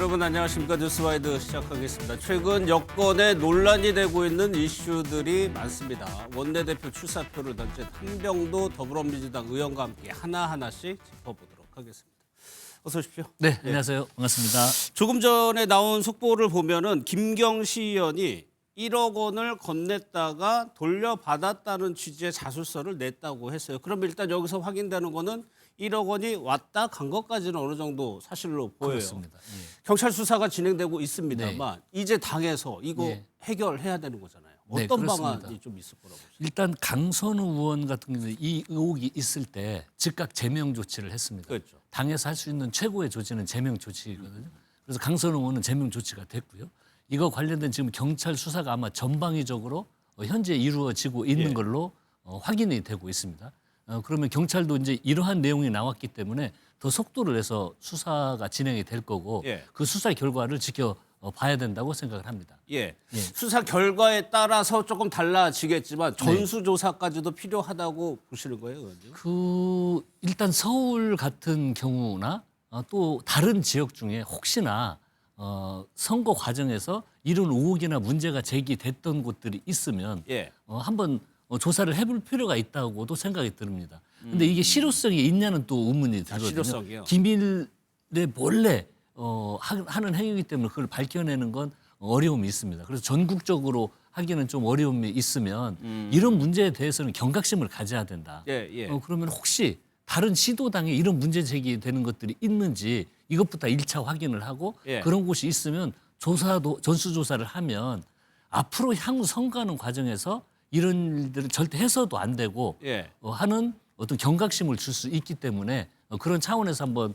여러분 안녕하십니까. 뉴스와이드 시작하겠습니다. 최근 여권에 논란이 되고 있는 이슈들이 많습니다. 원내대표 출사표를 던진 한병도 더불어민주당 의원과 함께 하나하나씩 짚어보도록 하겠습니다. 어서 오십시오. 네, 안녕하세요. 반갑습니다. 조금 전에 나온 속보를 보면은 김경시 의원이 1억 원을 건넸다가 돌려받았다는 취지의 자술서를 냈다고 했어요. 그럼 일단 여기서 확인되는 거는 1억 원이 왔다 간 것까지는 어느 정도 사실로 보여요. 그렇습니다. 예. 경찰 수사가 진행되고 있습니다만 네. 이제 당에서 이거 예. 해결해야 되는 거잖아요. 네, 어떤 그렇습니다. 방안이 좀 있을 거라고 보세요? 일단 강선우 의원 같은 경우는 이 의혹이 있을 때 즉각 제명 조치를 했습니다. 그렇죠. 당에서 할 수 있는 최고의 조치는 제명 조치거든요. 그래서 강선우 의원은 제명 조치가 됐고요. 이거 관련된 지금 경찰 수사가 아마 전방위적으로 현재 이루어지고 있는 예. 걸로 확인이 되고 있습니다. 그러면 경찰도 이제 이러한 내용이 나왔기 때문에 더 속도를 내서 수사가 진행이 될 거고 예. 그 수사 결과를 지켜봐야 된다고 생각을 합니다. 예. 수사 결과에 따라서 조금 달라지겠지만 전수조사까지도 필요하다고 보시는 거예요, 의원님? 일단 서울 같은 경우나 또 다른 지역 중에 혹시나 선거 과정에서 이런 의혹이나 문제가 제기됐던 곳들이 있으면 예. 한번 조사를 해볼 필요가 있다고도 생각이 듭니다. 근데 이게 실효성이 있냐는 또 의문이 들거든요. 실효성이요? 기밀에 몰래 하는 행위이기 때문에 그걸 밝혀내는 건 어려움이 있습니다. 그래서 전국적으로 하기는 좀 어려움이 있으면 이런 문제에 대해서는 경각심을 가져야 된다. 예, 예. 그러면 혹시 다른 시도당에 이런 문제 제기되는 것들이 있는지 이것부터 1차 확인을 하고 예. 그런 곳이 있으면 전수조사를 하면 앞으로 향후 선거하는 과정에서 이런 일들은 절대 해서도 안 되고 예. 하는 어떤 경각심을 줄 수 있기 때문에 그런 차원에서 한번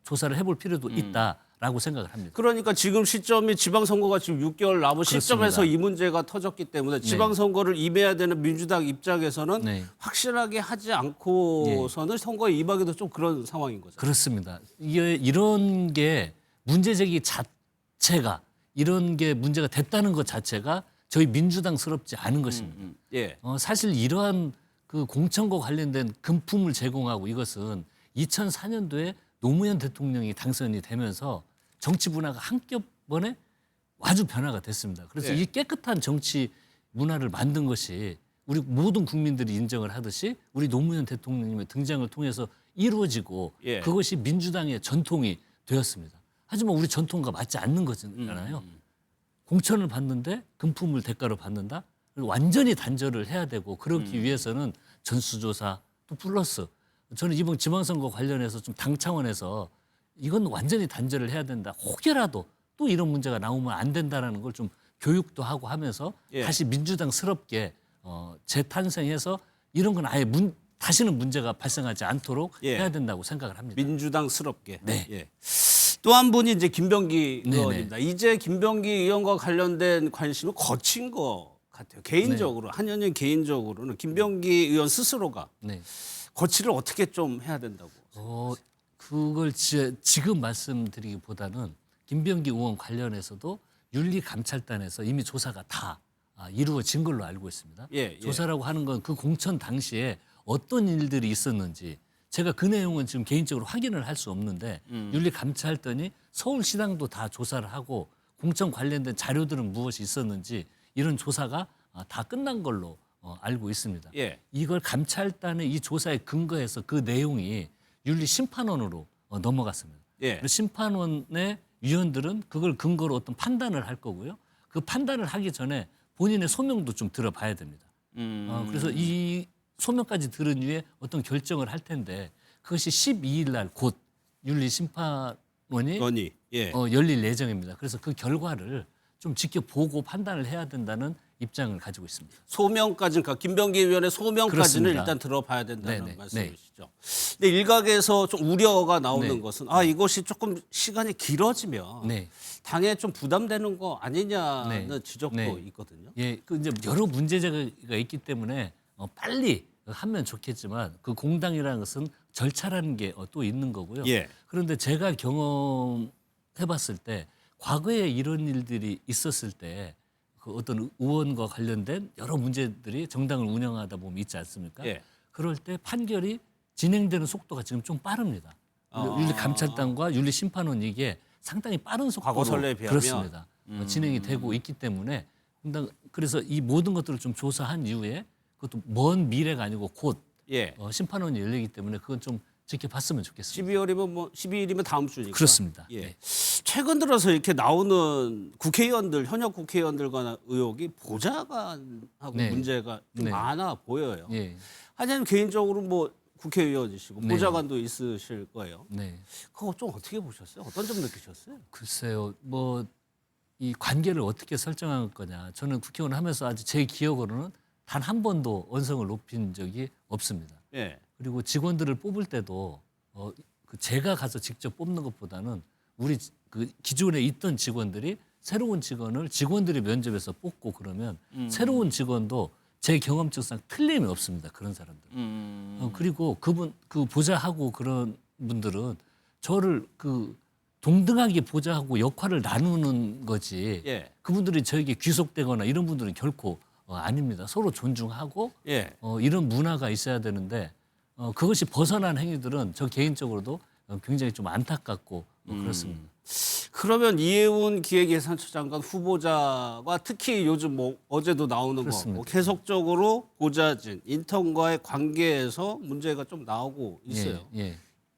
조사를 해볼 필요도 있다라고 생각을 합니다. 그러니까 지금 시점이 지방선거가 지금 6개월 남은 시점에서 그렇습니다. 이 문제가 터졌기 때문에 지방선거를 임해야 되는 민주당 입장에서는 네. 확실하게 하지 않고서는 선거에 임하기도 좀 그런 상황인 거죠. 그렇습니다. 이게 이런 게 문제 제기 자체가 이런 게 문제가 됐다는 것 자체가 저희 민주당스럽지 않은 것입니다. 예. 사실 이러한 그 공천과 관련된 금품을 제공하고 이것은 2004년도에 노무현 대통령이 당선이 되면서 정치 문화가 한꺼번에 아주 변화가 됐습니다. 그래서 예. 이 깨끗한 정치 문화를 만든 것이 우리 모든 국민들이 인정을 하듯이 우리 노무현 대통령님의 등장을 통해서 이루어지고 예. 그것이 민주당의 전통이 되었습니다. 하지만 우리 전통과 맞지 않는 거잖아요. 공천을 받는데 금품을 대가로 받는다? 완전히 단절을 해야 되고 그러기 위해서는 전수조사 또 플러스 저는 이번 지방선거 관련해서 좀 당 차원에서 이건 완전히 단절을 해야 된다. 혹여라도 또 이런 문제가 나오면 안 된다라는 걸 좀 교육도 하고 하면서 예. 다시 민주당스럽게 재탄생해서 이런 건 아예 다시는 문제가 발생하지 않도록 예. 해야 된다고 생각을 합니다. 민주당스럽게. 네. 예. 또 한 분이 이제 김병기 네네. 의원입니다. 이제 김병기 의원과 관련된 관심은 거친 것 같아요. 개인적으로 한현희 개인적으로는 김병기 의원 스스로가 네. 거치를 어떻게 좀 해야 된다고. 그걸 지금 말씀드리기보다는 김병기 의원 관련해서도 윤리감찰단에서 이미 조사가 다 이루어진 걸로 알고 있습니다. 예, 예. 조사라고 하는 건 그 공천 당시에 어떤 일들이 있었는지 제가 그 내용은 지금 개인적으로 확인을 할 수 없는데 윤리감찰단이 서울시당도 다 조사를 하고 공천 관련된 자료들은 무엇이 있었는지 이런 조사가 다 끝난 걸로 알고 있습니다. 예. 이걸 감찰단의 이 조사에 근거해서 그 내용이 윤리심판원으로 넘어갔습니다. 예. 그리고 심판원의 위원들은 그걸 근거로 어떤 판단을 할 거고요. 그 판단을 하기 전에 본인의 소명도 좀 들어봐야 됩니다. 그래서 이 소명까지 들은 후에 어떤 결정을 할 텐데 그것이 12일 날 곧 윤리심판원이 건의. 예. 열릴 예정입니다. 그래서 그 결과를 좀 지켜보고 판단을 해야 된다는 입장을 가지고 있습니다. 소명까지는 김병기 의원의 소명까지는 그렇습니다. 일단 들어봐야 된다는 네네. 말씀이시죠. 근데 일각에서 좀 우려가 나오는 네. 것은 이것이 조금 시간이 길어지면 네. 당에 좀 부담되는 거 아니냐는 네. 지적도 네. 있거든요. 예, 그 이제 여러 문제제가 있기 때문에 빨리 하면 좋겠지만 그 공당이라는 것은 절차라는 게 또 있는 거고요. 예. 그런데 제가 경험해봤을 때 과거에 이런 일들이 있었을 때 그 어떤 의원과 관련된 여러 문제들이 정당을 운영하다 보면 있지 않습니까? 예. 그럴 때 판결이 진행되는 속도가 지금 좀 빠릅니다. 윤리감찰단과 윤리심판원 이게 상당히 빠른 속도로 과거 선례에 비하면? 그렇습니다. 진행이 되고 있기 때문에 그래서 이 모든 것들을 좀 조사한 이후에 그것도 먼 미래가 아니고 곧 예. 심판원이 열리기 때문에 그건 좀 지켜봤으면 좋겠습니다. 12일이면 다음 주니까. 그렇습니다. 예. 네. 최근 들어서 이렇게 나오는 국회의원들, 현역 국회의원들 간 의혹이 보좌관하고 네. 문제가 좀 네. 많아 보여요. 예, 하지만 개인적으로 뭐 국회의원이시고 네. 보좌관도 있으실 거예요. 네. 그거 좀 어떻게 보셨어요? 어떤 점 느끼셨어요? 글쎄요, 뭐 이 관계를 어떻게 설정할 거냐. 저는 국회의원을 하면서 아직 제 기억으로는 단 한 번도 언성을 높인 적이 없습니다. 예. 그리고 직원들을 뽑을 때도 그 제가 가서 직접 뽑는 것보다는 우리 그 기존에 있던 직원들이 새로운 직원들이 면접에서 뽑고 그러면 새로운 직원도 제 경험칙상 틀림이 없습니다. 그런 사람들. 그리고 그 보좌하고 그런 분들은 저를 그 동등하게 보좌하고 역할을 나누는 거지. 예. 그분들이 저에게 귀속되거나 이런 분들은 결코 아닙니다. 서로 존중하고 예. 이런 문화가 있어야 되는데 그것이 벗어난 행위들은 저 개인적으로도 굉장히 좀 안타깝고 그렇습니다. 그러면 이해운 기획예산처 장관 후보자가 특히 요즘 뭐 어제도 나오는 거 그렇습니다. 뭐 계속적으로 보좌진, 인턴과의 관계에서 문제가 좀 나오고 있어요. 예, 예.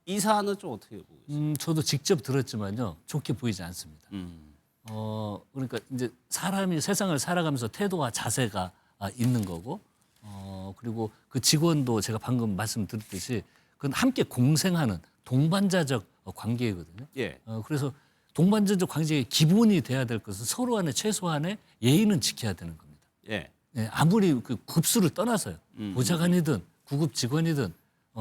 이 사안은 좀 어떻게 보고 있어요? 저도 직접 들었지만요, 좋게 보이지 않습니다. 그러니까 이제 사람이 세상을 살아가면서 태도와 자세가 있는 거고, 그리고 그 직원도 제가 방금 말씀드렸듯이 그건 함께 공생하는 동반자적 관계이거든요. 예. 그래서 동반자적 관계의 기본이 돼야 될 것은 서로 간에 최소한의 예의는 지켜야 되는 겁니다. 예. 예, 아무리 그 급수를 떠나서요. 보좌관이든 구급 직원이든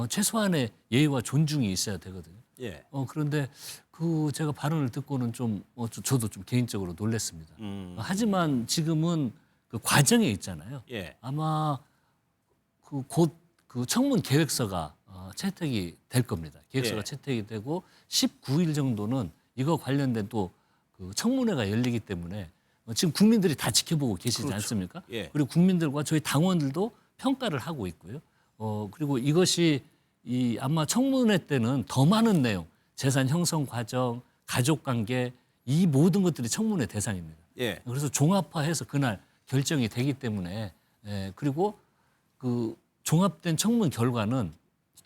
최소한의 예의와 존중이 있어야 되거든요. 예. 그런데 그 제가 발언을 듣고는 저도 좀 개인적으로 놀랐습니다. 하지만 지금은 그 과정에 있잖아요. 예. 아마 곧 그 청문 계획서가 채택이 될 겁니다. 계획서가 예. 채택이 되고 19일 정도는 이거 관련된 또 그 청문회가 열리기 때문에 지금 국민들이 다 지켜보고 계시지 그렇죠. 않습니까? 예. 그리고 국민들과 저희 당원들도 평가를 하고 있고요. 그리고 이것이 아마 청문회 때는 더 많은 내용, 재산 형성 과정, 가족 관계 이 모든 것들이 청문회 대상입니다. 예. 그래서 종합화해서 그날 결정이 되기 때문에 그리고 그 종합된 청문 결과는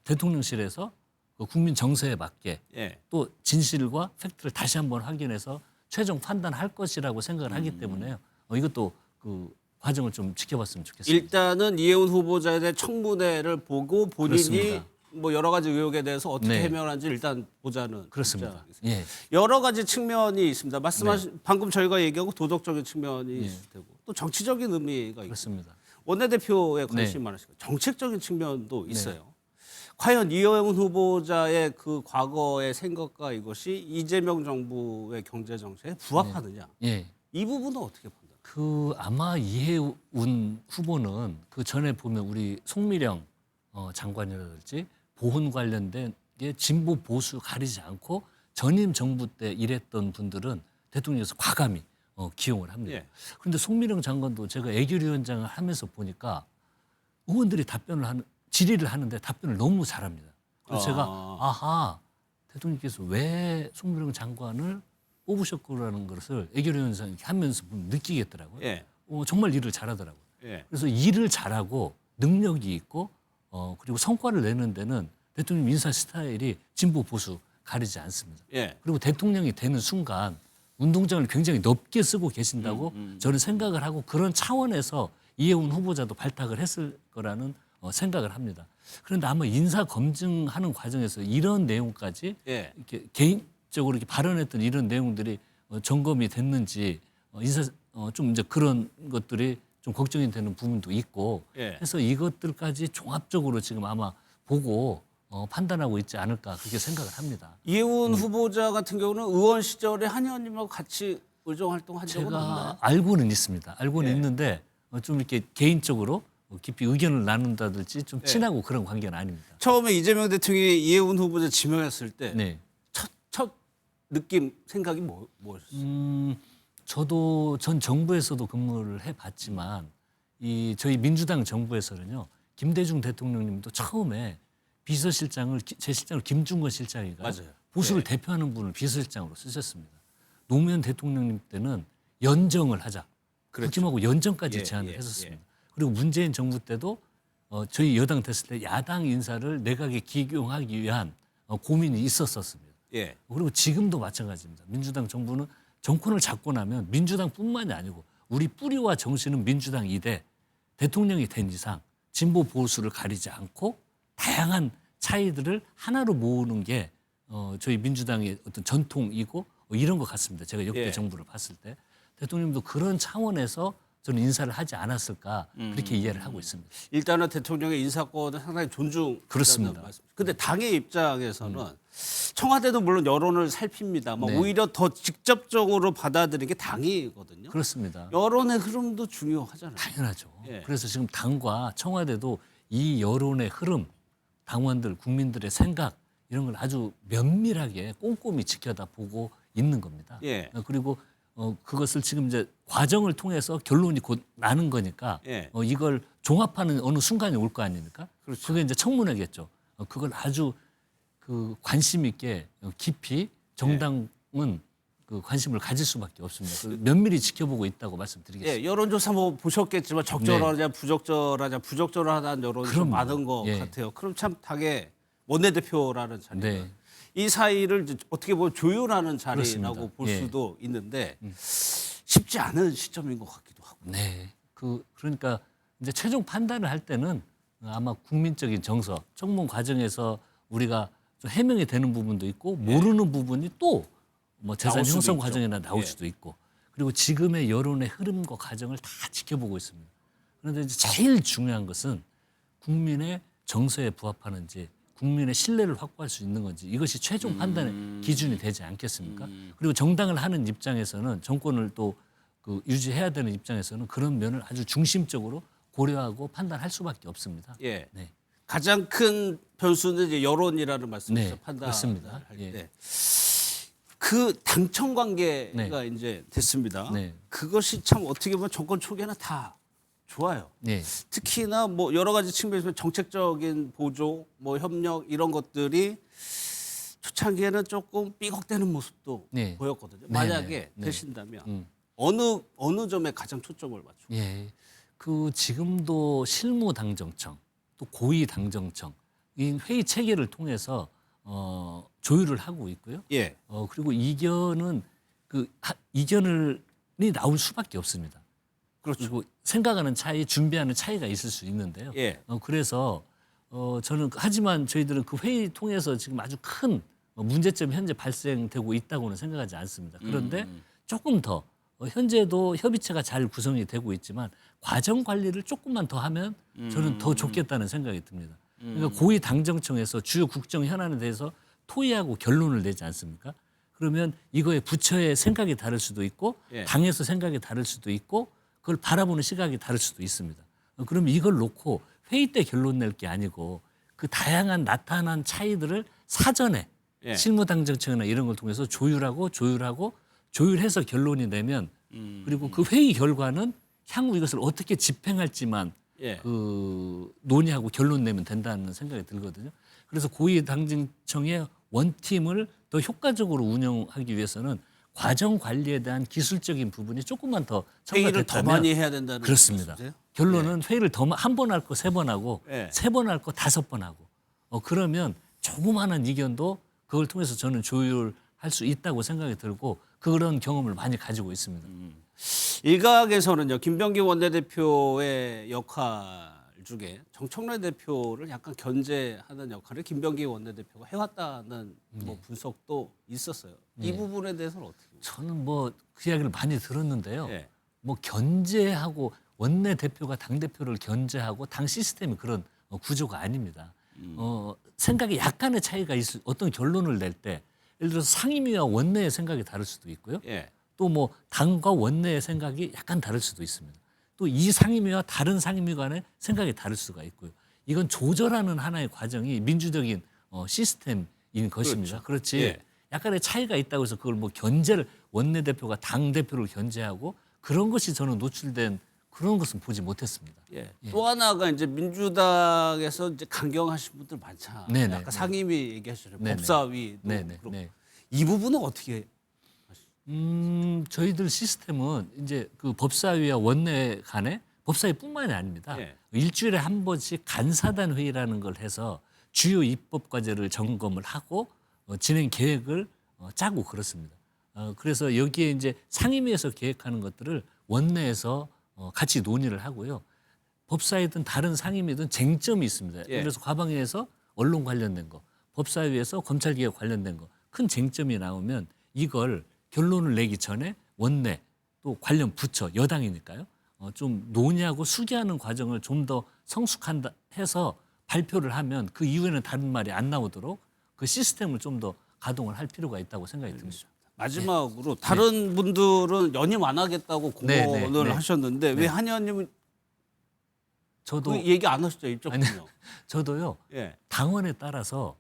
대통령실에서 그 국민 정서에 맞게 예. 또 진실과 팩트를 다시 한번 확인해서 최종 판단할 것이라고 생각을 하기 때문에요. 이것도 그 과정을 좀 지켜봤으면 좋겠습니다. 일단은 이해운 후보자에 대한 청문회를 보고 본인이 그렇습니다. 뭐 여러 가지 의혹에 대해서 어떻게 네. 해명하는지 일단 보자는 그렇습니다. 입장이겠습니다. 예. 여러 가지 측면이 있습니다. 말씀하신 방금 저희가 얘기하고 도덕적인 측면이 있을 테고 또 정치적인 의미가 있고 그렇습니다. 원내대표에 관심이 네. 많으시고 정책적인 측면도 있어요. 과연 이해운 후보자의 그 과거의 생각과 이것이 이재명 정부의 경제 정책에 부합하느냐 예. 이 부분은 어떻게 본다? 아마 이해운 후보는 그 전에 보면 우리 송미령 장관이라든지 보훈 관련된 게 진보 보수 가리지 않고 전임 정부 때 일했던 분들은 대통령에서 과감히 기용을 합니다. 예. 그런데 송미령 장관도 제가 애결위원장을 하면서 보니까 의원들이 질의를 하는데 답변을 너무 잘합니다. 그래서 제가 아하 대통령께서 왜 송미령 장관을 뽑으셨구라는 것을 애결위원장이 하면서 느끼겠더라고요. 예. 정말 일을 잘하더라고요. 예. 그래서 일을 잘하고 능력이 있고 그리고 성과를 내는 데는 대통령 인사 스타일이 진보 보수 가리지 않습니다. 예. 그리고 대통령이 되는 순간 운동장을 굉장히 넓게 쓰고 계신다고 저는 생각을 하고 그런 차원에서 이해운 후보자도 발탁을 했을 거라는 생각을 합니다. 그런데 아마 인사 검증하는 과정에서 이런 내용까지 예. 이렇게 개인적으로 이렇게 발언했던 이런 내용들이 점검이 됐는지 좀 이제 그런 것들이 좀 걱정이 되는 부분도 있고 예. 해서 이것들까지 종합적으로 지금 아마 보고 판단하고 있지 않을까 그렇게 생각을 합니다. 이해운 후보자 같은 경우는 의원 시절에 한 의원님하고 같이 의정 활동한 적은 없나요? 제가 알고는 있습니다. 알고는 예. 있는데 좀 이렇게 개인적으로 깊이 의견을 나눈다든지 좀 예. 친하고 그런 관계는 아닙니다. 처음에 이재명 대통령이 이해운 후보자 지명했을 때 네. 첫 느낌 생각이 뭐였어요? 저도 전 정부에서도 근무를 해봤지만 저희 민주당 정부에서는요 김대중 대통령님도 처음에 비서실장을 제 실장을 김중건 실장이가 맞아요. 보수를 네. 대표하는 분을 비서실장으로 쓰셨습니다. 노무현 대통령님 때는 연정을 하자. 그렇죠. 국힘하고 연정까지 예, 제안을 예, 했었습니다. 그리고 문재인 정부 때도 저희 여당 됐을 때 야당 인사를 내각에 기용하기 위한 고민이 있었었습니다. 예. 그리고 지금도 마찬가지입니다. 민주당 정부는 정권을 잡고 나면 민주당뿐만이 아니고 우리 뿌리와 정신은 민주당이되 대통령이 된 이상 진보 보수를 가리지 않고 다양한 차이들을 하나로 모으는 게 저희 민주당의 어떤 전통이고 이런 것 같습니다. 제가 역대 예. 정부를 봤을 때 대통령님도 그런 차원에서 저는 인사를 하지 않았을까 그렇게 이해를 하고 있습니다. 일단은 대통령의 인사권은 상당히 존중. 그렇습니다. 근데 당의 입장에서는 청와대도 물론 여론을 살핍니다. 네. 오히려 더 직접적으로 받아들이는 게 당이거든요. 그렇습니다. 여론의 흐름도 중요하잖아요. 당연하죠. 예. 그래서 지금 당과 청와대도 이 여론의 흐름, 당원들, 국민들의 생각 이런 걸 아주 면밀하게 꼼꼼히 지켜다 보고 있는 겁니다. 예. 그리고 그것을 지금 이제 과정을 통해서 결론이 곧 나는 거니까 예. 이걸 종합하는 어느 순간이 올 거 아닙니까? 그렇죠. 그게 이제 청문회겠죠. 그걸 아주 그 관심 있게 깊이 정당은 그 관심을 가질 수밖에 없습니다. 면밀히 지켜보고 있다고 말씀드리겠습니다. 예, 여론조사 뭐 보셨겠지만 적절하냐 부적절하다는 여론이 좀 그럼요. 많은 것 예. 같아요. 그럼 참 당의 원내대표라는 자리는 네. 이 사이를 이제 어떻게 보면 조율하는 자리라고 그렇습니다. 볼 예. 수도 있는데 쉽지 않은 시점인 것 같기도 하고. 네. 그러니까 이제 최종 판단을 할 때는 아마 국민적인 정서, 청문 과정에서 우리가 좀 해명이 되는 부분도 있고 모르는 부분이 또 뭐 재산 나올 수도 형성 있죠. 과정이나 나올 예. 수도 있고 그리고 지금의 여론의 흐름과 과정을 다 지켜보고 있습니다. 그런데 이제 제일 중요한 것은 국민의 정서에 부합하는지 국민의 신뢰를 확보할 수 있는 건지 이것이 최종 판단의 기준이 되지 않겠습니까? 그리고 정당을 하는 입장에서는 정권을 또 그 유지해야 되는 입장에서는 그런 면을 아주 중심적으로 고려하고 판단할 수밖에 없습니다. 예. 네. 가장 큰 변수는 이제 여론이라는 말씀이죠. 네, 판단을 그렇습니다. 할 예. 때. 그 당청 관계가 이제 됐습니다. 네. 그것이 참 어떻게 보면 정권 초기에는 다 좋아요. 네. 특히나 뭐 여러 가지 측면에서 정책적인 보조, 뭐 협력 이런 것들이 초창기에는 조금 삐걱대는 모습도 네. 보였거든요. 네, 만약에 네. 되신다면 어느 점에 가장 초점을 맞추고? 예. 지금도 실무 당정청 또 고위 당정청 이 회의 체계를 통해서 조율을 하고 있고요. 예. 그리고 이견은 이견이 나올 수밖에 없습니다. 그렇죠. 그리고 생각하는 차이, 준비하는 차이가 있을 수 있는데요. 예. 그래서 저는 하지만 저희들은 그 회의 통해서 지금 아주 큰 문제점이 현재 발생되고 있다고는 생각하지 않습니다. 그런데 조금 더 현재도 협의체가 잘 구성이 되고 있지만 과정 관리를 조금만 더 하면 저는 더 좋겠다는 생각이 듭니다. 그러니까 고위 당정청에서 주요 국정 현안에 대해서 토의하고 결론을 내지 않습니까? 그러면 이거에 부처의 생각이 다를 수도 있고 예. 당에서 생각이 다를 수도 있고 그걸 바라보는 시각이 다를 수도 있습니다. 그럼 이걸 놓고 회의 때 결론 낼 게 아니고 그 다양한 나타난 차이들을 사전에 예. 실무당정청이나 이런 걸 통해서 조율해서 결론이 되면 그리고 그 회의 결과는 향후 이것을 어떻게 집행할지만 예. 논의하고 결론 내면 된다는 생각이 들거든요. 그래서 고위 당정청의 원팀을 더 효과적으로 운영하기 위해서는 과정 관리에 대한 기술적인 부분이 조금만 더 회의를 더 첨가됐다면 많이 해야 된다는 그렇습니다. 말씀이세요? 결론은 회의를 더 한 번 할 거 세 번 하고 예. 세 번 할 거 다섯 번 하고 그러면 조그마한 이견도 그걸 통해서 저는 조율할 수 있다고 생각이 들고 그런 경험을 많이 가지고 있습니다. 일각에서는요, 김병기 원내대표의 역할 중에 정청래 대표를 약간 견제하는 역할을 김병기 원내대표가 해왔다는 뭐 분석도 있었어요. 이 부분에 대해서는 어떻게 보세요? 저는 뭐 그 이야기를 많이 들었는데요. 예. 뭐 견제하고 원내 대표가 당 대표를 견제하고 당 시스템이 그런 구조가 아닙니다. 생각에 약간의 차이가 있을 어떤 결론을 낼 때 예를 들어서 상임위와 원내의 생각이 다를 수도 있고요. 예. 또 뭐 당과 원내의 생각이 약간 다를 수도 있습니다. 또 이 상임위와 다른 상임위 간의 생각이 다를 수가 있고요. 이건 조절하는 하나의 과정이 민주적인 시스템인 것입니다. 그렇지. 예. 약간의 차이가 있다고 해서 그걸 뭐 견제를 원내대표가 당 대표를 견제하고 그런 것이 저는 노출된 그런 것은 보지 못했습니다. 예. 또 하나가 이제 민주당에서 이제 강경하신 분들 많잖아요. 네네, 아까 네. 상임위 얘기하셨죠. 네네. 법사위도 네네. 그렇고. 네. 이 부분은 어떻게? 저희들 시스템은 이제 그 법사위와 원내 간에 법사위뿐만이 아닙니다. 예. 일주일에 한 번씩 간사단 회의라는 걸 해서 주요 입법 과제를 점검을 하고 진행 계획을 짜고 그렇습니다. 그래서 여기에 이제 상임위에서 계획하는 것들을 원내에서 같이 논의를 하고요. 법사위든 다른 상임위든 쟁점이 있습니다. 예. 그래서 과방위에서 언론 관련된 거, 법사위에서 검찰개혁 관련된 거, 큰 쟁점이 나오면 이걸 결론을 내기 전에 원내 또 관련 부처 여당이니까요. 좀 논의하고 수기하는 과정을 좀 더 성숙한다 해서 발표를 하면 그 이후에는 다른 말이 안 나오도록 그 시스템을 좀 더 가동을 할 필요가 있다고 생각이 듭니다. 마지막으로 다른 분들은 연임 안 하겠다고 네, 공언을 네. 하셨는데 네. 왜 한 의원님은 저도 그 얘기 안 하셨죠? 입적군요. 저도요. 예. 당원에 따라서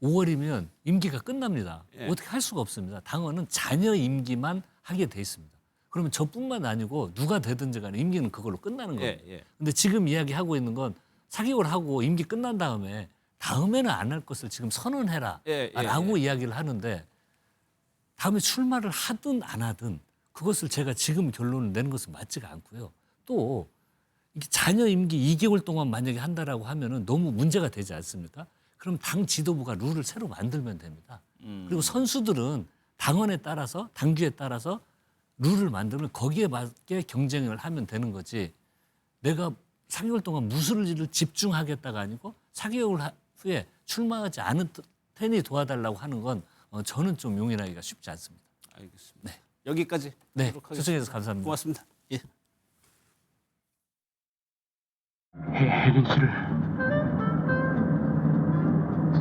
5월이면 임기가 끝납니다. 예. 어떻게 할 수가 없습니다. 당원은 잔여 임기만 하게 돼 있습니다. 그러면 저뿐만 아니고 누가 되든지 간에 임기는 그걸로 끝나는 겁니다. 예. 근데 지금 이야기하고 있는 건 4개월 하고 임기 끝난 다음에는 안 할 것을 지금 선언해라 라고 이야기를 하는데 다음에 출마를 하든 안 하든 그것을 제가 지금 결론을 내는 것은 맞지가 않고요. 또 이게 잔여 임기 2개월 동안 만약에 한다라고 하면은 너무 문제가 되지 않습니까? 그럼 당 지도부가 룰을 새로 만들면 됩니다. 그리고 선수들은 당원에 따라서 당규에 따라서 룰을 만들면 거기에 맞게 경쟁을 하면 되는 거지. 내가 4개월 동안 무슨 일을 집중하겠다가 아니고 4개월 후에 출마하지 않을 테니 도와달라고 하는 건 저는 좀 용인하기가 쉽지 않습니다. 알겠습니다. 네. 여기까지 네, 하도록 하겠습니다. 초청해주셔서 감사합니다. 고맙습니다. 예. 혜린 씨를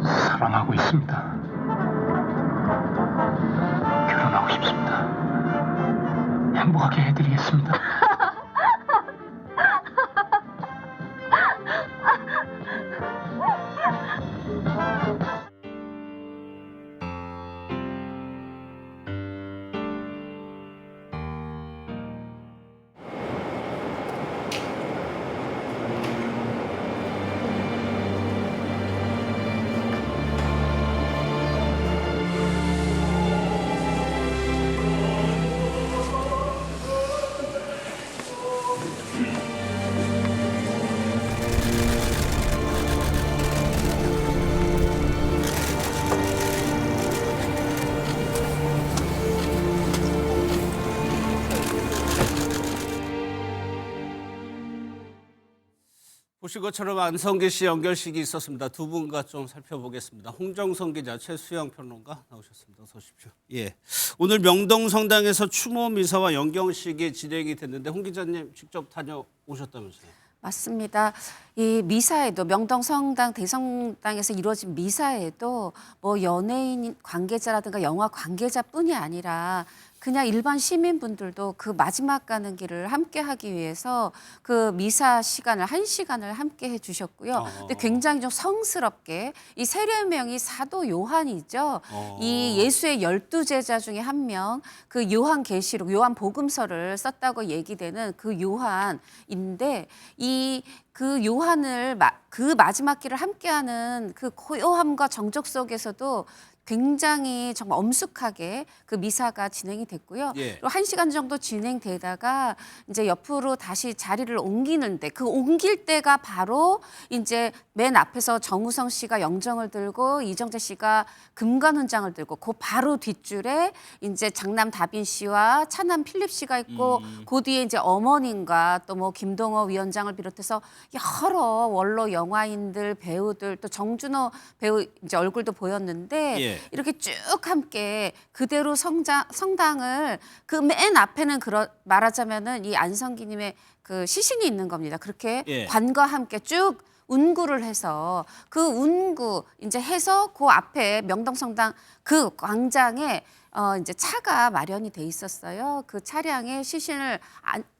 사랑하고 있습니다. 결혼하고 싶습니다. 행복하게 해드리겠습니다. 보신 것처럼 안성기 씨 연결식이 있었습니다. 두 분과 좀 살펴보겠습니다. 홍정성 기자, 최수영 평론가 나오셨습니다. 어서 오십시오. 예, 오늘 명동성당에서 추모 미사와 연경식이 진행이 됐는데 홍 기자님 직접 다녀오셨다면서요? 맞습니다. 이 미사에도 명동성당 대성당에서 이루어진 미사에도 뭐 연예인 관계자라든가 영화 관계자뿐이 아니라 그냥 일반 시민분들도 그 마지막 가는 길을 함께 하기 위해서 그 미사 시간을 1시간을 함께 해주셨고요. 근데 굉장히 좀 성스럽게 이 세례명이 사도 요한이죠. 이 예수의 12제자 중에 한 명, 그 요한계시록, 요한복음서를 썼다고 얘기되는 그 요한인데 그 요한을 그 마지막 길을 함께하는 그 고요함과 정적 속에서도 굉장히 정말 엄숙하게 그 미사가 진행이 됐고요. 예. 그리고 1시간 정도 진행되다가 이제 옆으로 다시 자리를 옮기는데 그 옮길 때가 바로 이제 맨 앞에서 정우성 씨가 영정을 들고 이정재 씨가 금관훈장을 들고 그 바로 뒷줄에 이제 장남 다빈 씨와 차남 필립 씨가 있고 그 뒤에 이제 어머님과 또 뭐 김동호 위원장을 비롯해서 여러 원로 영화인들 배우들 또 정준호 배우 이제 얼굴도 보였는데 예. 이렇게 쭉 함께 그대로 성당을 그 맨 앞에는 말하자면은 이 안성기님의 그 시신이 있는 겁니다. 그렇게 예. 관과 함께 쭉 운구를 해서 그 운구 이제 해서 그 앞에 명동성당 그 광장에 이제 차가 마련이 돼 있었어요. 그 차량에 시신을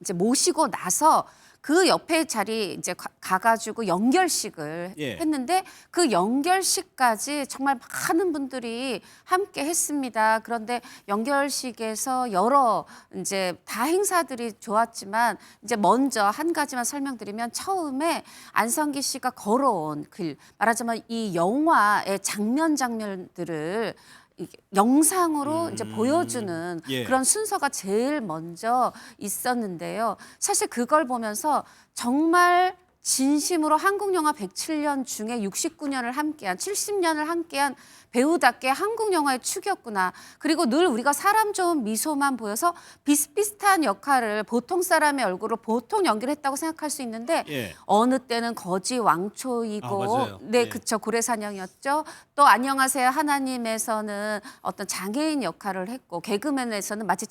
이제 모시고 나서 그 옆에 자리 이제 가가지고 연결식을 예. 했는데 그 연결식까지 정말 많은 분들이 함께 했습니다. 그런데 연결식에서 여러 이제 다 행사들이 좋았지만 이제 먼저 한 가지만 설명드리면 처음에 안성기 씨가 걸어온 길, 말하자면 이 영화의 장면들을 이게 영상으로 이제 보여주는 예. 그런 순서가 제일 먼저 있었는데요. 사실 그걸 보면서 정말 진심으로 한국 영화 107년 중에 69년을 함께한 70년을 함께한 배우답게 한국 영화의 축이었구나. 그리고 늘 우리가 사람 좋은 미소만 보여서 비슷비슷한 역할을 보통 사람의 얼굴로 보통 연기를 했다고 생각할 수 있는데 예. 어느 때는 거지 왕초이고 맞아요. 네, 예. 그쵸, 고래사냥이었죠. 또 안녕하세요 하나님에서는 어떤 장애인 역할을 했고 개그맨에서는 마치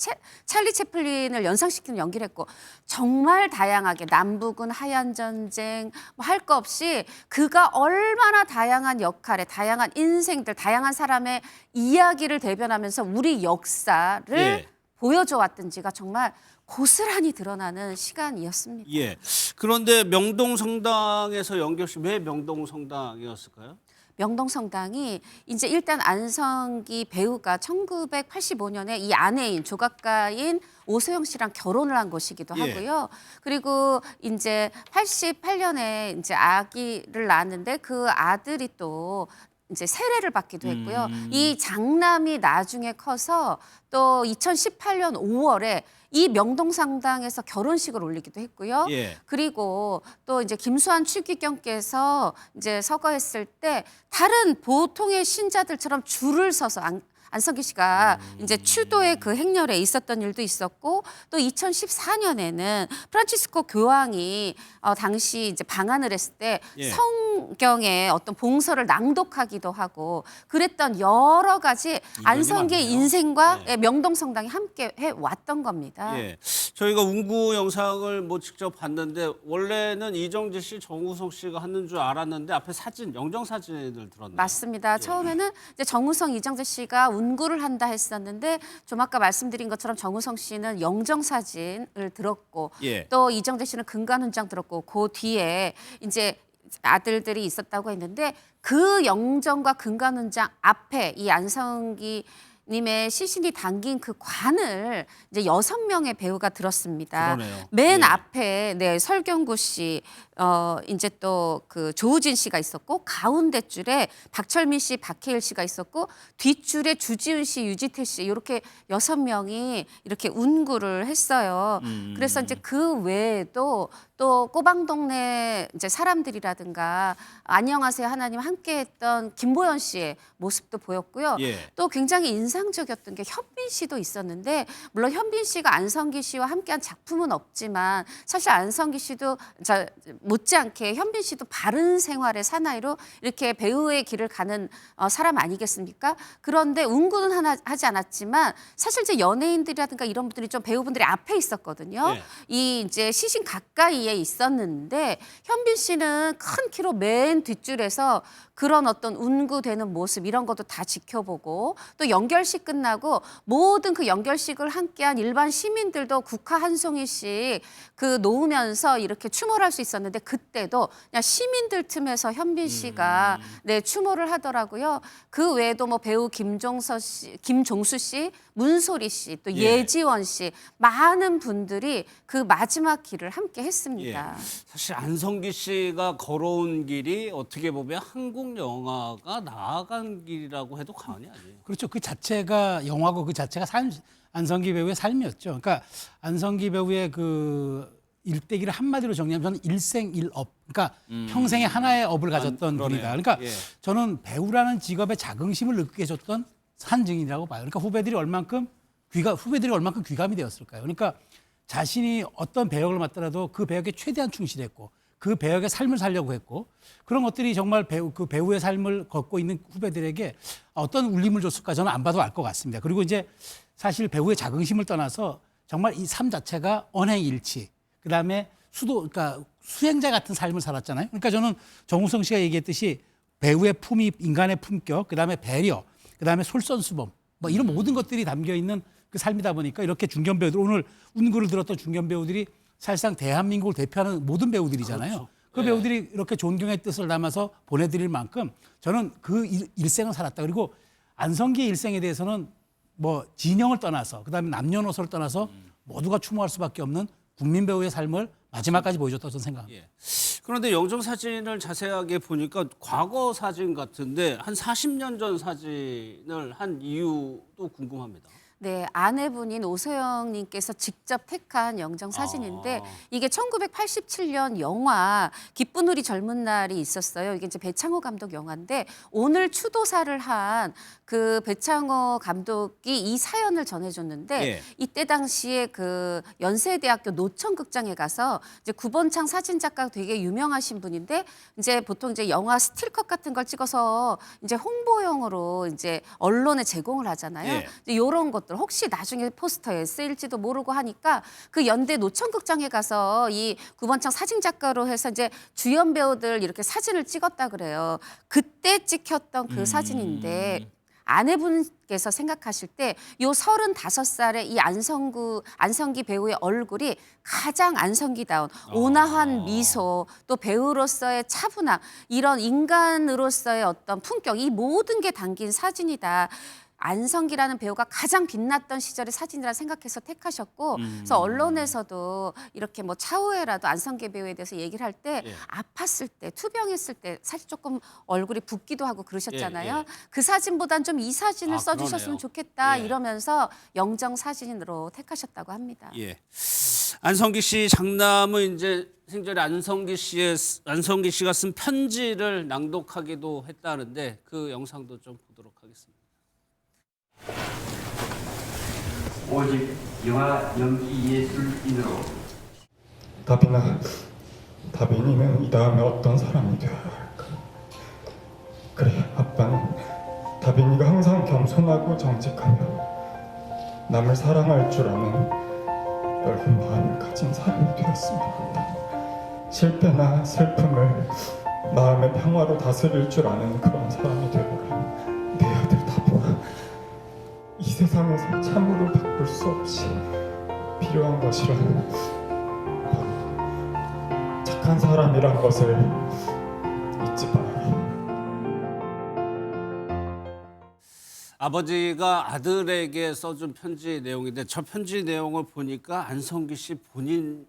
찰리 채플린을 연상시키는 연기를 했고 정말 다양하게 남북은 하얀 전쟁 뭐 할 거 없이 그가 얼마나 다양한 역할에 다양한 인생들 다양한 사람의 이야기를 대변하면서 우리 역사를 예. 보여줘 왔던지가 정말 고스란히 드러나는 시간이었습니다. 예. 그런데 명동성당에서 연결식 왜 명동성당이었을까요? 명동성당이 이제 일단 안성기 배우가 1985년에 이 아내인 조각가인 오소영 씨랑 결혼을 한 곳이기도 예. 하고요. 그리고 이제 88년에 이제 아기를 낳았는데 그 아들이 또 이제 세례를 받기도 했고요. 이 장남이 나중에 커서 또 2018년 5월에 이 명동성당에서 결혼식을 올리기도 했고요. 예. 그리고 또 이제 김수환 추기경께서 이제 서거했을 때 다른 보통의 신자들처럼 줄을 서서 안성기 씨가 이제 추도의 그 행렬에 있었던 일도 있었고 또 2014년에는 프란치스코 교황이 당시 이제 방한을 했을 때 예. 성경의 어떤 봉서를 낭독하기도 하고 그랬던 여러 가지 안성기의 많네요. 인생과 네. 명동성당이 함께 해 왔던 겁니다. 예. 저희가 운구 영상을 뭐 직접 봤는데 원래는 이정재 씨, 정우성 씨가 하는 줄 알았는데 앞에 사진, 영정 사진을 들었네요. 맞습니다. 처음에는 이제 정우성, 이정재 씨가 운구를 한다 했었는데 좀 아까 말씀드린 것처럼 정우성 씨는 영정 사진을 들었고 예. 또 이정재 씨는 금관훈장 들었고 그 뒤에 이제 아들들이 있었다고 했는데 그 영정과 금관훈장 앞에 이 안성기 님의 시신이 담긴 그 관을 이제 6명의 배우가 들었습니다. 그러네요. 맨 예. 앞에 네 설경구 씨, 이제 또 그 조우진 씨가 있었고 가운데 줄에 박철민 씨, 박해일 씨가 있었고 뒷줄에 주지훈 씨, 유지태 씨 이렇게 6명이 이렇게 운구를 했어요. 그래서 이제 그 외에도 또 꼬방동네 이제 사람들이라든가 안녕하세요 하나님 함께했던 김보연 씨의 모습도 보였고요. 예. 또 굉장히 인상적이었던 게 현빈 씨도 있었는데 물론 현빈 씨가 안성기 씨와 함께한 작품은 없지만 사실 안성기 씨도 못지않게 현빈 씨도 바른 생활의 사나이로 이렇게 배우의 길을 가는 사람 아니겠습니까? 그런데 운구는 하지 않았지만 사실 이제 연예인들이라든가 이런 분들이 좀 배우분들이 앞에 있었거든요. 네. 이 이제 시신 가까이에 있었는데 현빈 씨는 큰 키로 맨 뒷줄에서 그런 어떤 운구되는 모습 이런 것도 다 지켜보고 또 연결식 끝나고 모든 그 연결식을 함께한 일반 시민들도 국화 한 송이씩 그 놓으면서 이렇게 추모를 할 수 있었는데 그때도 그냥 시민들 틈에서 현빈 씨가 네 추모를 하더라고요. 그 외에도 뭐 배우 김종수 씨, 문소리 씨, 또 예. 예지원 씨 많은 분들이 그 마지막 길을 함께 했습니다. 예. 사실 안성기 씨가 걸어온 길이 어떻게 보면 한국 영화가 나아간 길이라고 해도 과언이 아니에요. 그렇죠. 그 자체가 영화고 그 자체가 안성기 배우의 삶이었죠. 그러니까 안성기 배우의 그 일대기를 한마디로 정리하면 저는 일생일업. 그러니까 평생에 하나의 업을 가졌던 그러네요. 분이다. 그러니까 예. 저는 배우라는 직업에 자긍심을 느끼게 해줬던 산증인이라고 봐요. 그러니까 후배들이 얼만큼 귀감이 되었을까요? 그러니까 자신이 어떤 배역을 맡더라도 그 배역에 최대한 충실했고 그 배역의 삶을 살려고 했고 그런 것들이 정말 그 배우의 삶을 걷고 있는 후배들에게 어떤 울림을 줬을까 저는 안 봐도 알 것 같습니다. 그리고 이제 사실 배우의 자긍심을 떠나서 정말 이 삶 자체가 언행일치, 그다음에 그러니까 수행자 같은 삶을 살았잖아요. 그러니까 저는 정우성 씨가 얘기했듯이 배우의 품위, 인간의 품격, 그다음에 배려, 그다음에 솔선수범, 뭐 이런 모든 것들이 담겨 있는 그 삶이다 보니까 이렇게 중견 배우들 오늘 운구를 들었던 중견 배우들이 사실상 대한민국을 대표하는 모든 배우들이잖아요. 그렇죠. 그 배우들이 이렇게 존경의 뜻을 담아서 보내드릴 만큼 저는 그 일생을 살았다. 그리고 안성기의 일생에 대해서는 뭐 진영을 떠나서 그다음에 남녀노소를 떠나서 모두가 추모할 수밖에 없는 국민 배우의 삶을 마지막까지 보여줬다고 저는 생각합니다. 예. 그런데 영정 사진을 자세하게 보니까 과거 사진 같은데 한 40년 전 사진을 한 이유도 궁금합니다. 네, 아내분인 오소영님께서 직접 택한 영정 사진인데 이게 1987년 영화 기쁜 우리 젊은 날이 있었어요. 이게 이제 배창호 감독 영화인데 오늘 추도사를 한 그 배창호 감독이 이 사연을 전해줬는데 예. 이때 당시에 그 연세대학교 노천극장에 가서 이제 구본창 사진작가 되게 유명하신 분인데 이제 보통 이제 영화 스틸컷 같은 걸 찍어서 이제 홍보용으로 이제 언론에 제공을 하잖아요. 예. 이제 이런 것들 혹시 나중에 포스터에 쓰일지도 모르고 하니까 그 연대 노천극장에 가서 이 구본창 사진작가로 해서 이제 주연 배우들 이렇게 사진을 찍었다 그래요. 그때 찍혔던 그 사진인데 아내분께서 생각하실 때 요 35살의 이 안성기 배우의 얼굴이 가장 안성기다운 온화한 미소 또 배우로서의 차분함 이런 인간으로서의 어떤 품격 이 모든 게 담긴 사진이다. 안성기라는 배우가 가장 빛났던 시절의 사진이라 생각해서 택하셨고 그래서 언론에서도 이렇게 뭐 차후에라도 안성기 배우에 대해서 얘기를 할 때 예. 아팠을 때 투병했을 때 사실 조금 얼굴이 붓기도 하고 그러셨잖아요. 예, 예. 그 사진보단 좀 이 사진을 아, 써주셨으면 그러네요. 좋겠다 예. 이러면서 영정 사진으로 택하셨다고 합니다. 예. 안성기 씨 장남은 이제 생전에 안성기 씨가 쓴 편지를 낭독하기도 했다는데 그 영상도 좀 보도록 하겠습니다. 오직 영화 연기 예술인으로 다빈이는 이 다음에 어떤 사람이 되어야 할까? 그래, 아빠는 다빈이가 항상 겸손하고 정직하며 남을 사랑할 줄 아는 넓은 마음을 가진 사람이 되었으면 한다. 실패나 슬픔을 마음의 평화로 다스릴 줄 아는 그런 사람이 되어라. 내 아들 다빈아, 이 세상에서 참으로 바꿀 수 없이 필요한 것이란 바로 착한 사람이란 것을 잊지 마라. 아버지가 아들에게 써준 편지 내용인데 저 편지 내용을 보니까 안성기 씨 본인의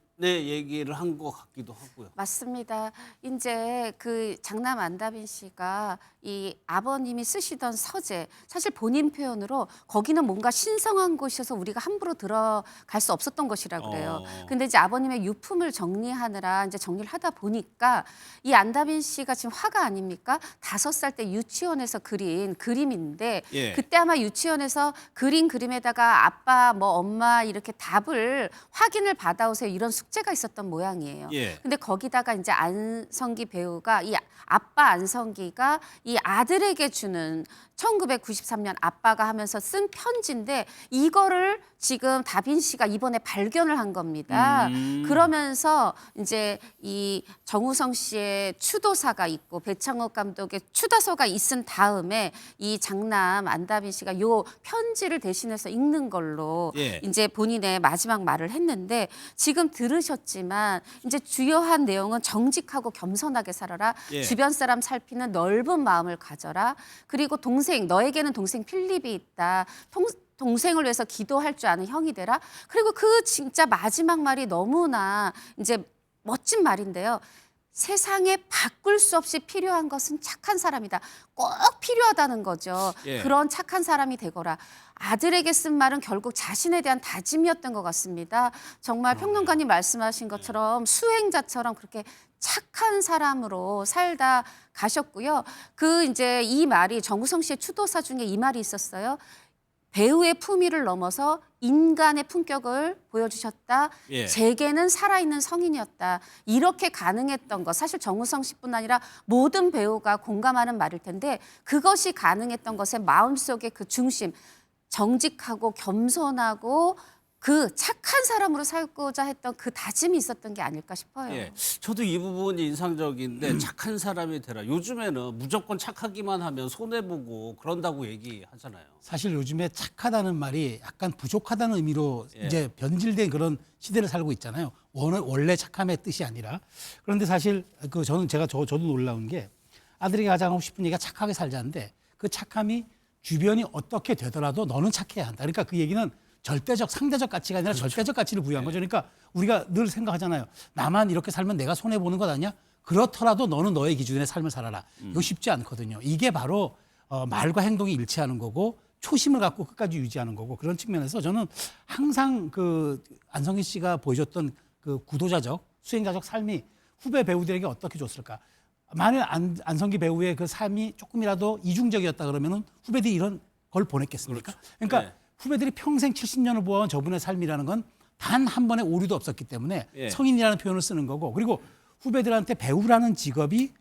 얘기를 한 것 같기도 하고요. 맞습니다. 이제 그 장남 안다빈 씨가 이 아버님이 쓰시던 서재 사실 본인 표현으로 거기는 뭔가 신성한 곳이어서 우리가 함부로 들어갈 수 없었던 것이라고 그래요. 근데 이제 아버님의 유품을 정리하느라 이제 정리를 하다 보니까 이 안다빈 씨가 지금 화가 아닙니까? 5살 때 유치원에서 그린 그림인데 예. 그때 아마 유치원에서 그린 그림에다가 아빠 뭐 엄마 이렇게 답을 확인을 받아오세요 이런 숙제가 있었던 모양이에요. 예. 근데 거기다가 이제 안성기 배우가 이 아빠 안성기가 이 아들에게 주는 1993년 아빠가 하면서 쓴 편지인데 이거를 지금 다빈 씨가 이번에 발견을 한 겁니다. 그러면서 이제 이 정우성 씨의 추도사가 있고 배창호 감독의 추다소가 있은 다음에 이 장남 안다빈 씨가 요 편지를 대신해서 읽는 걸로 예. 이제 본인의 마지막 말을 했는데 지금 들으셨지만 이제 주요한 내용은 정직하고 겸손하게 살아라. 예. 주변 사람 살피는 넓은 마음을 가져라. 그리고 너에게는 동생 필립이 있다. 동생을 위해서 기도할 줄 아는 형이 되라. 그리고 그 진짜 마지막 말이 너무나 이제 멋진 말인데요. 세상에 바꿀 수 없이 필요한 것은 착한 사람이다. 꼭 필요하다는 거죠. 예. 그런 착한 사람이 되거라. 아들에게 쓴 말은 결국 자신에 대한 다짐이었던 것 같습니다. 정말 평론가님 말씀하신 것처럼 수행자처럼 그렇게 착한 사람으로 살다 가셨고요. 그 이제 이 말이 정우성 씨의 추도사 중에 이 말이 있었어요. 배우의 품위를 넘어서 인간의 품격을 보여주셨다. 예. 제게는 살아있는 성인이었다. 이렇게 가능했던 것. 사실 정우성 씨뿐 아니라 모든 배우가 공감하는 말일 텐데 그것이 가능했던 것의 마음속의 그 중심. 정직하고 겸손하고 그 착한 사람으로 살고자 했던 그 다짐이 있었던 게 아닐까 싶어요. 예, 저도 이 부분이 인상적인데 착한 사람이 되라. 요즘에는 무조건 착하기만 하면 손해 보고 그런다고 얘기하잖아요. 사실 요즘에 착하다는 말이 약간 부족하다는 의미로 이제 변질된 그런 시대를 살고 있잖아요. 원래 착함의 뜻이 아니라. 그런데 사실 그 저도 놀라운 게 아들이 가장 하고 싶은 얘기가 착하게 살자는데 그 착함이 주변이 어떻게 되더라도 너는 착해야 한다. 그러니까 그 얘기는 절대적 상대적 가치가 아니라 절대적 가치를 부여한 거죠. 그러니까 우리가 늘 생각하잖아요. 나만 이렇게 살면 내가 손해 보는 것 아니야? 그렇더라도 너는 너의 기준의 삶을 살아라. 이거 쉽지 않거든요. 이게 바로 말과 행동이 일치하는 거고 초심을 갖고 끝까지 유지하는 거고 그런 측면에서 저는 항상 그 안성기 씨가 보여줬던 그 구도자적 수행자적 삶이 후배 배우들에게 어떻게 줬을까? 만일 안성기 배우의 그 삶이 조금이라도 이중적이었다 그러면은 후배들이 이런 걸 보냈겠습니까? 그렇죠. 그러니까 네. 후배들이 평생 70년을 보아온 저분의 삶이라는 건 단 한 번의 오류도 없었기 때문에 예. 성인이라는 표현을 쓰는 거고 그리고 후배들한테 배우라는 직업이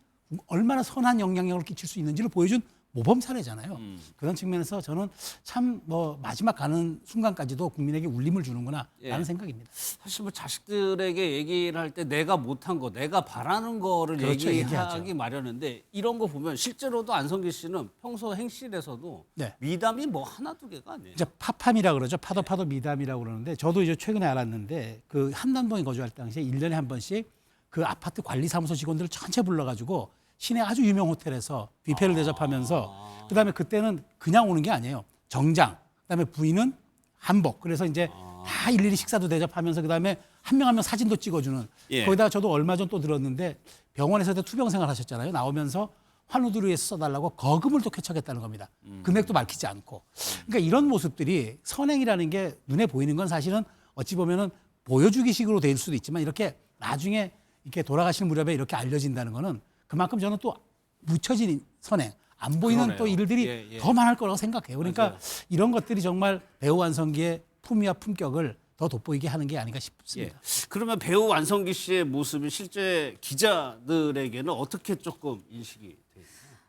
얼마나 선한 영향력을 끼칠 수 있는지를 보여준 모범 사례잖아요. 그런 측면에서 저는 참 뭐 마지막 가는 순간까지도 국민에게 울림을 주는구나라는 예. 생각입니다. 사실 뭐 자식들에게 얘기를 할 때 내가 못한 거, 내가 바라는 거를 그렇죠, 얘기하기 얘기하죠. 마련인데 이런 거 보면 실제로도 안성기 씨는 평소 행실에서도 네. 미담이 뭐 하나 두 개가 아니에요. 이제 파팜이라 그러죠. 파도 미담이라고 그러는데 저도 이제 최근에 알았는데 그 한남동에 거주할 당시에 1년에 한 번씩 그 아파트 관리사무소 직원들을 전체 불러가지고 시내 아주 유명 호텔에서 뷔페를 대접하면서 그다음에 그때는 그냥 오는 게 아니에요. 정장, 그다음에 부인은 한복. 그래서 이제 다 일일이 식사도 대접하면서 그다음에 한 명 한 명 사진도 찍어주는. 예. 거기다가 저도 얼마 전 또 들었는데 병원에서도 투병 생활 하셨잖아요. 나오면서 환우들을 위해서 써달라고 거금을 또 쾌척했다는 겁니다. 금액도 밝히지 않고. 그러니까 이런 모습들이 선행이라는 게 눈에 보이는 건 사실은 어찌 보면은 보여주기식으로 될 수도 있지만 이렇게 나중에 이렇게 돌아가시는 무렵에 이렇게 알려진다는 거는 그만큼 저는 또 묻혀진 선행, 안 보이는 그러네요. 또 일들이 예, 예. 더 많을 거라고 생각해요. 그러니까 맞아요. 이런 것들이 정말 배우 완성기의 품위와 품격을 더 돋보이게 하는 게 아닌가 예. 싶습니다. 그러면 배우 안성기 씨의 모습이 실제 기자들에게는 어떻게 조금 인식이 돼요?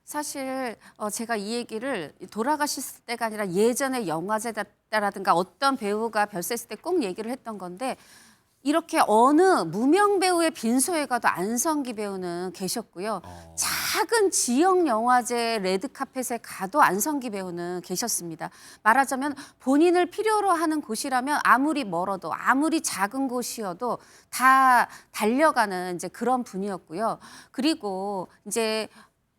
사실 제가 이 얘기를 돌아가셨을 때가 아니라 예전에 영화제 때라든가 어떤 배우가 별세했을 때 꼭 얘기를 했던 건데 이렇게 어느 무명 배우의 빈소에 가도 안성기 배우는 계셨고요. 작은 지역 영화제 레드카펫에 가도 안성기 배우는 계셨습니다. 말하자면 본인을 필요로 하는 곳이라면 아무리 멀어도 아무리 작은 곳이어도 다 달려가는 이제 그런 분이었고요. 그리고 이제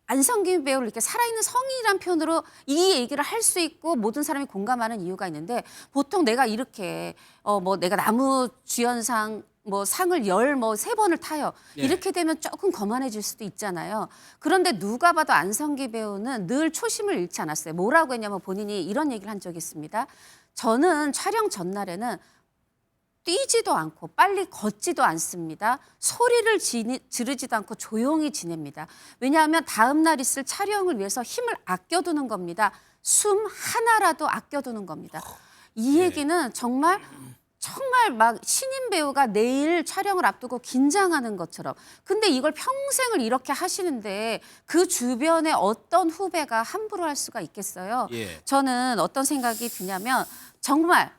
안성기 배우를 이렇게 살아있는 성인이란 표현으로 이 얘기를 할 수 있고 모든 사람이 공감하는 이유가 있는데 보통 내가 이렇게 뭐 내가 나무주연상 뭐 상을 13번을 타요. 예. 이렇게 되면 조금 거만해질 수도 있잖아요. 그런데 누가 봐도 안성기 배우는 늘 초심을 잃지 않았어요. 뭐라고 했냐면 본인이 이런 얘기를 한 적이 있습니다. 저는 촬영 전날에는 뛰지도 않고 빨리 걷지도 않습니다. 소리를 지르지도 않고 조용히 지냅니다. 왜냐하면 다음 날 있을 촬영을 위해서 힘을 아껴두는 겁니다. 숨 하나라도 아껴두는 겁니다. 이 얘기는 정말 막 신인 배우가 내일 촬영을 앞두고 긴장하는 것처럼. 근데 이걸 평생을 이렇게 하시는데 그 주변에 어떤 후배가 함부로 할 수가 있겠어요? 예. 저는 어떤 생각이 드냐면 정말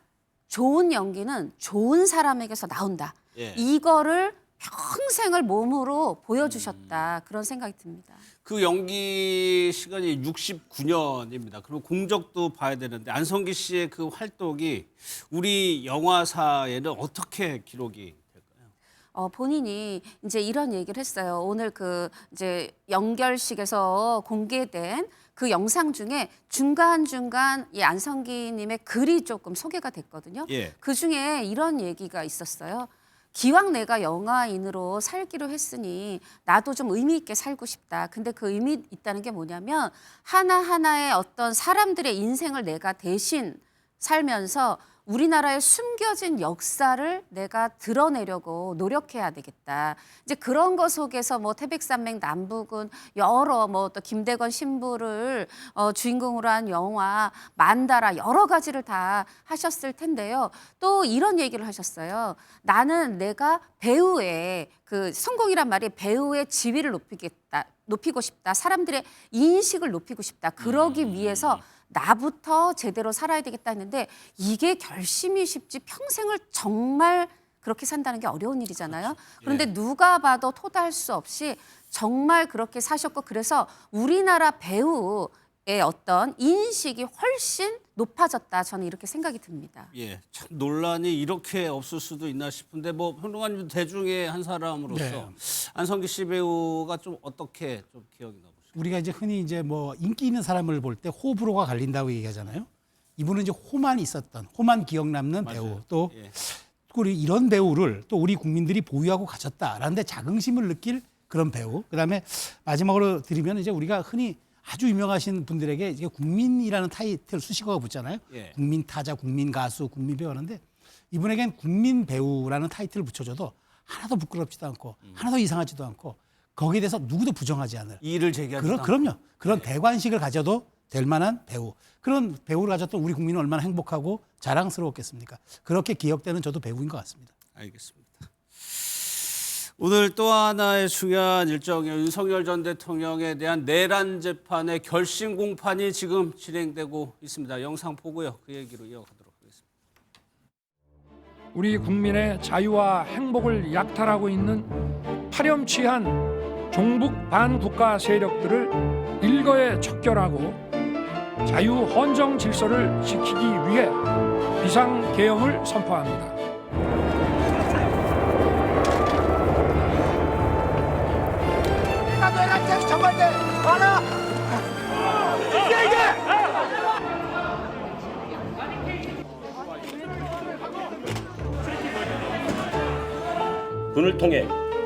좋은 연기는 좋은 사람에게서 나온다. 예. 이거를 평생을 몸으로 보여주셨다. 그런 생각이 듭니다. 그 연기 시간이 69년입니다. 그럼 공적도 봐야 되는데 안성기 씨의 그 활동이 우리 영화사에는 어떻게 기록이 될까요? 본인이 이제 이런 얘기를 했어요. 오늘 그 이제 연결식에서 공개된 그 영상 중에 중간중간 이 안성기님의 글이 조금 소개가 됐거든요. 예. 그 중에 이런 얘기가 있었어요. 기왕 내가 영화인으로 살기로 했으니 나도 좀 의미 있게 살고 싶다. 근데 그 의미 있다는 게 뭐냐면 하나하나의 어떤 사람들의 인생을 내가 대신 살면서 우리나라의 숨겨진 역사를 내가 드러내려고 노력해야 되겠다. 이제 그런 것 속에서 뭐 태백산맥 남북은 여러 뭐 또 김대건 신부를 주인공으로 한 영화 만다라 여러 가지를 다 하셨을 텐데요. 또 이런 얘기를 하셨어요. 나는 내가 배우의 그 성공이란 말이 배우의 지위를 높이고 싶다. 사람들의 인식을 높이고 싶다. 그러기 위해서 나부터 제대로 살아야 되겠다 했는데 이게 결심이 쉽지 평생을 정말 그렇게 산다는 게 어려운 일이잖아요. 그런데 누가 봐도 토달할 수 없이 정말 그렇게 사셨고 그래서 우리나라 배우의 어떤 인식이 훨씬 높아졌다. 저는 이렇게 생각이 듭니다. 예, 참 논란이 이렇게 없을 수도 있나 싶은데 뭐 평론가님 대중의 한 사람으로서 네. 안성기 씨 배우가 좀 어떻게 좀 기억이 나보시죠? 우리가 이제 흔히 이제 뭐 인기 있는 사람을 볼 때 호불호가 갈린다고 얘기하잖아요. 이분은 이제 호만 있었던, 호만 기억 남는 배우. 또 예. 우리 이런 배우를 또 우리 국민들이 보유하고 가졌다라는 데 자긍심을 느낄 그런 배우. 그다음에 마지막으로 드리면 이제 우리가 흔히 아주 유명하신 분들에게 이제 국민이라는 타이틀 수식어가 붙잖아요. 예. 국민 타자, 국민 가수, 국민 배우 하는데 이분에겐 국민 배우라는 타이틀을 붙여줘도 하나도 부끄럽지도 않고 하나도 이상하지도 않고 거기에 대해서 누구도 부정하지 않을 이의를 제기하지 그럼요. 그런 대관식을 가져도 될 만한 배우. 그런 배우를 가졌던 우리 국민은 얼마나 행복하고 자랑스러웠겠습니까? 그렇게 기억되는 저도 배우인 것 같습니다. 알겠습니다. 오늘 또 하나의 중요한 일정이 윤석열 전 대통령에 대한 내란 재판의 결심 공판이 지금 진행되고 있습니다. 영상 보고요. 그 얘기로 이어가도록 하겠습니다. 우리 국민의 자유와 행복을 약탈하고 있는 파렴치한 종북 반국가 세력들을 일거에 척결하고 자유 헌정 질서를 지키기 위해 비상계엄을 선포합니다. 군을 통해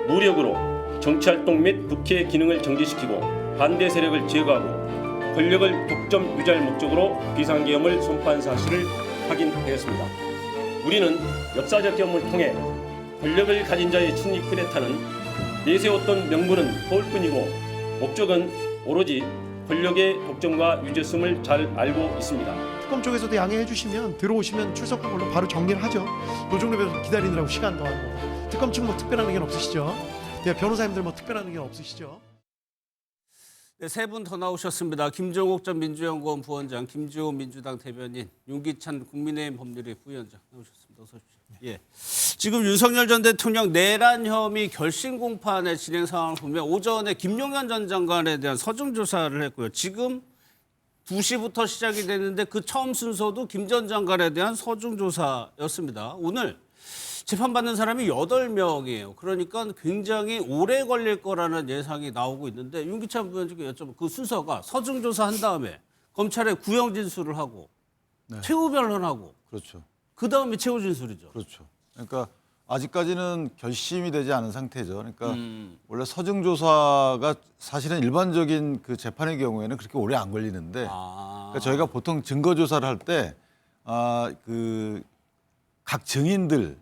무력으로 정치활동 및 국회 기능을 정지시키고 반대 세력을 제거하고 권력을 독점 유지할 목적으로 비상계엄을 선포한 사실을 확인하였습니다. 우리는 역사적 경험을 통해 권력을 가진 자의 친위 쿠데타는 내세웠던 명분은 허울뿐이고 목적은 오로지 권력의 독점과 유죄성을 잘 알고 있습니다. 특검 쪽에서도 양해해 주시면 들어오시면 출석한 걸로 바로 정리를 하죠. 노종래 변호사 기다리느라고 시간도 하고. 특검 측 뭐 특별한 의견 없으시죠? 네, 변호사님들 뭐 특별한 의견 없으시죠? 네, 세 분 더 나오셨습니다. 김종욱 전 민주연구원 부원장, 김주호 민주당 대변인, 윤기찬 국민의힘 법률위 부위원장 나오셨습니다. 어서 오십시오. 예. 지금 윤석열 전 대통령 내란 혐의 결심 공판의 진행 상황을 보면 오전에 김용현 전 장관에 대한 서중 조사를 했고요. 지금 2시부터 시작이 됐는데 그 처음 순서도 김 전 장관에 대한 서중 조사였습니다. 오늘 재판받는 사람이 8명이에요. 그러니까 굉장히 오래 걸릴 거라는 예상이 나오고 있는데 윤기찬 부위원장께 여쭤보면 그 순서가 서중 조사한 다음에 검찰에 구형 진술을 하고 최후 변론하고 그렇죠. 그 다음에 최후 진술이죠. 그렇죠. 그러니까 아직까지는 결심이 되지 않은 상태죠. 그러니까 원래 서중 조사가 사실은 일반적인 그 재판의 경우에는 그렇게 오래 안 걸리는데 그러니까 저희가 보통 증거 조사를 할 때 그 각 증인들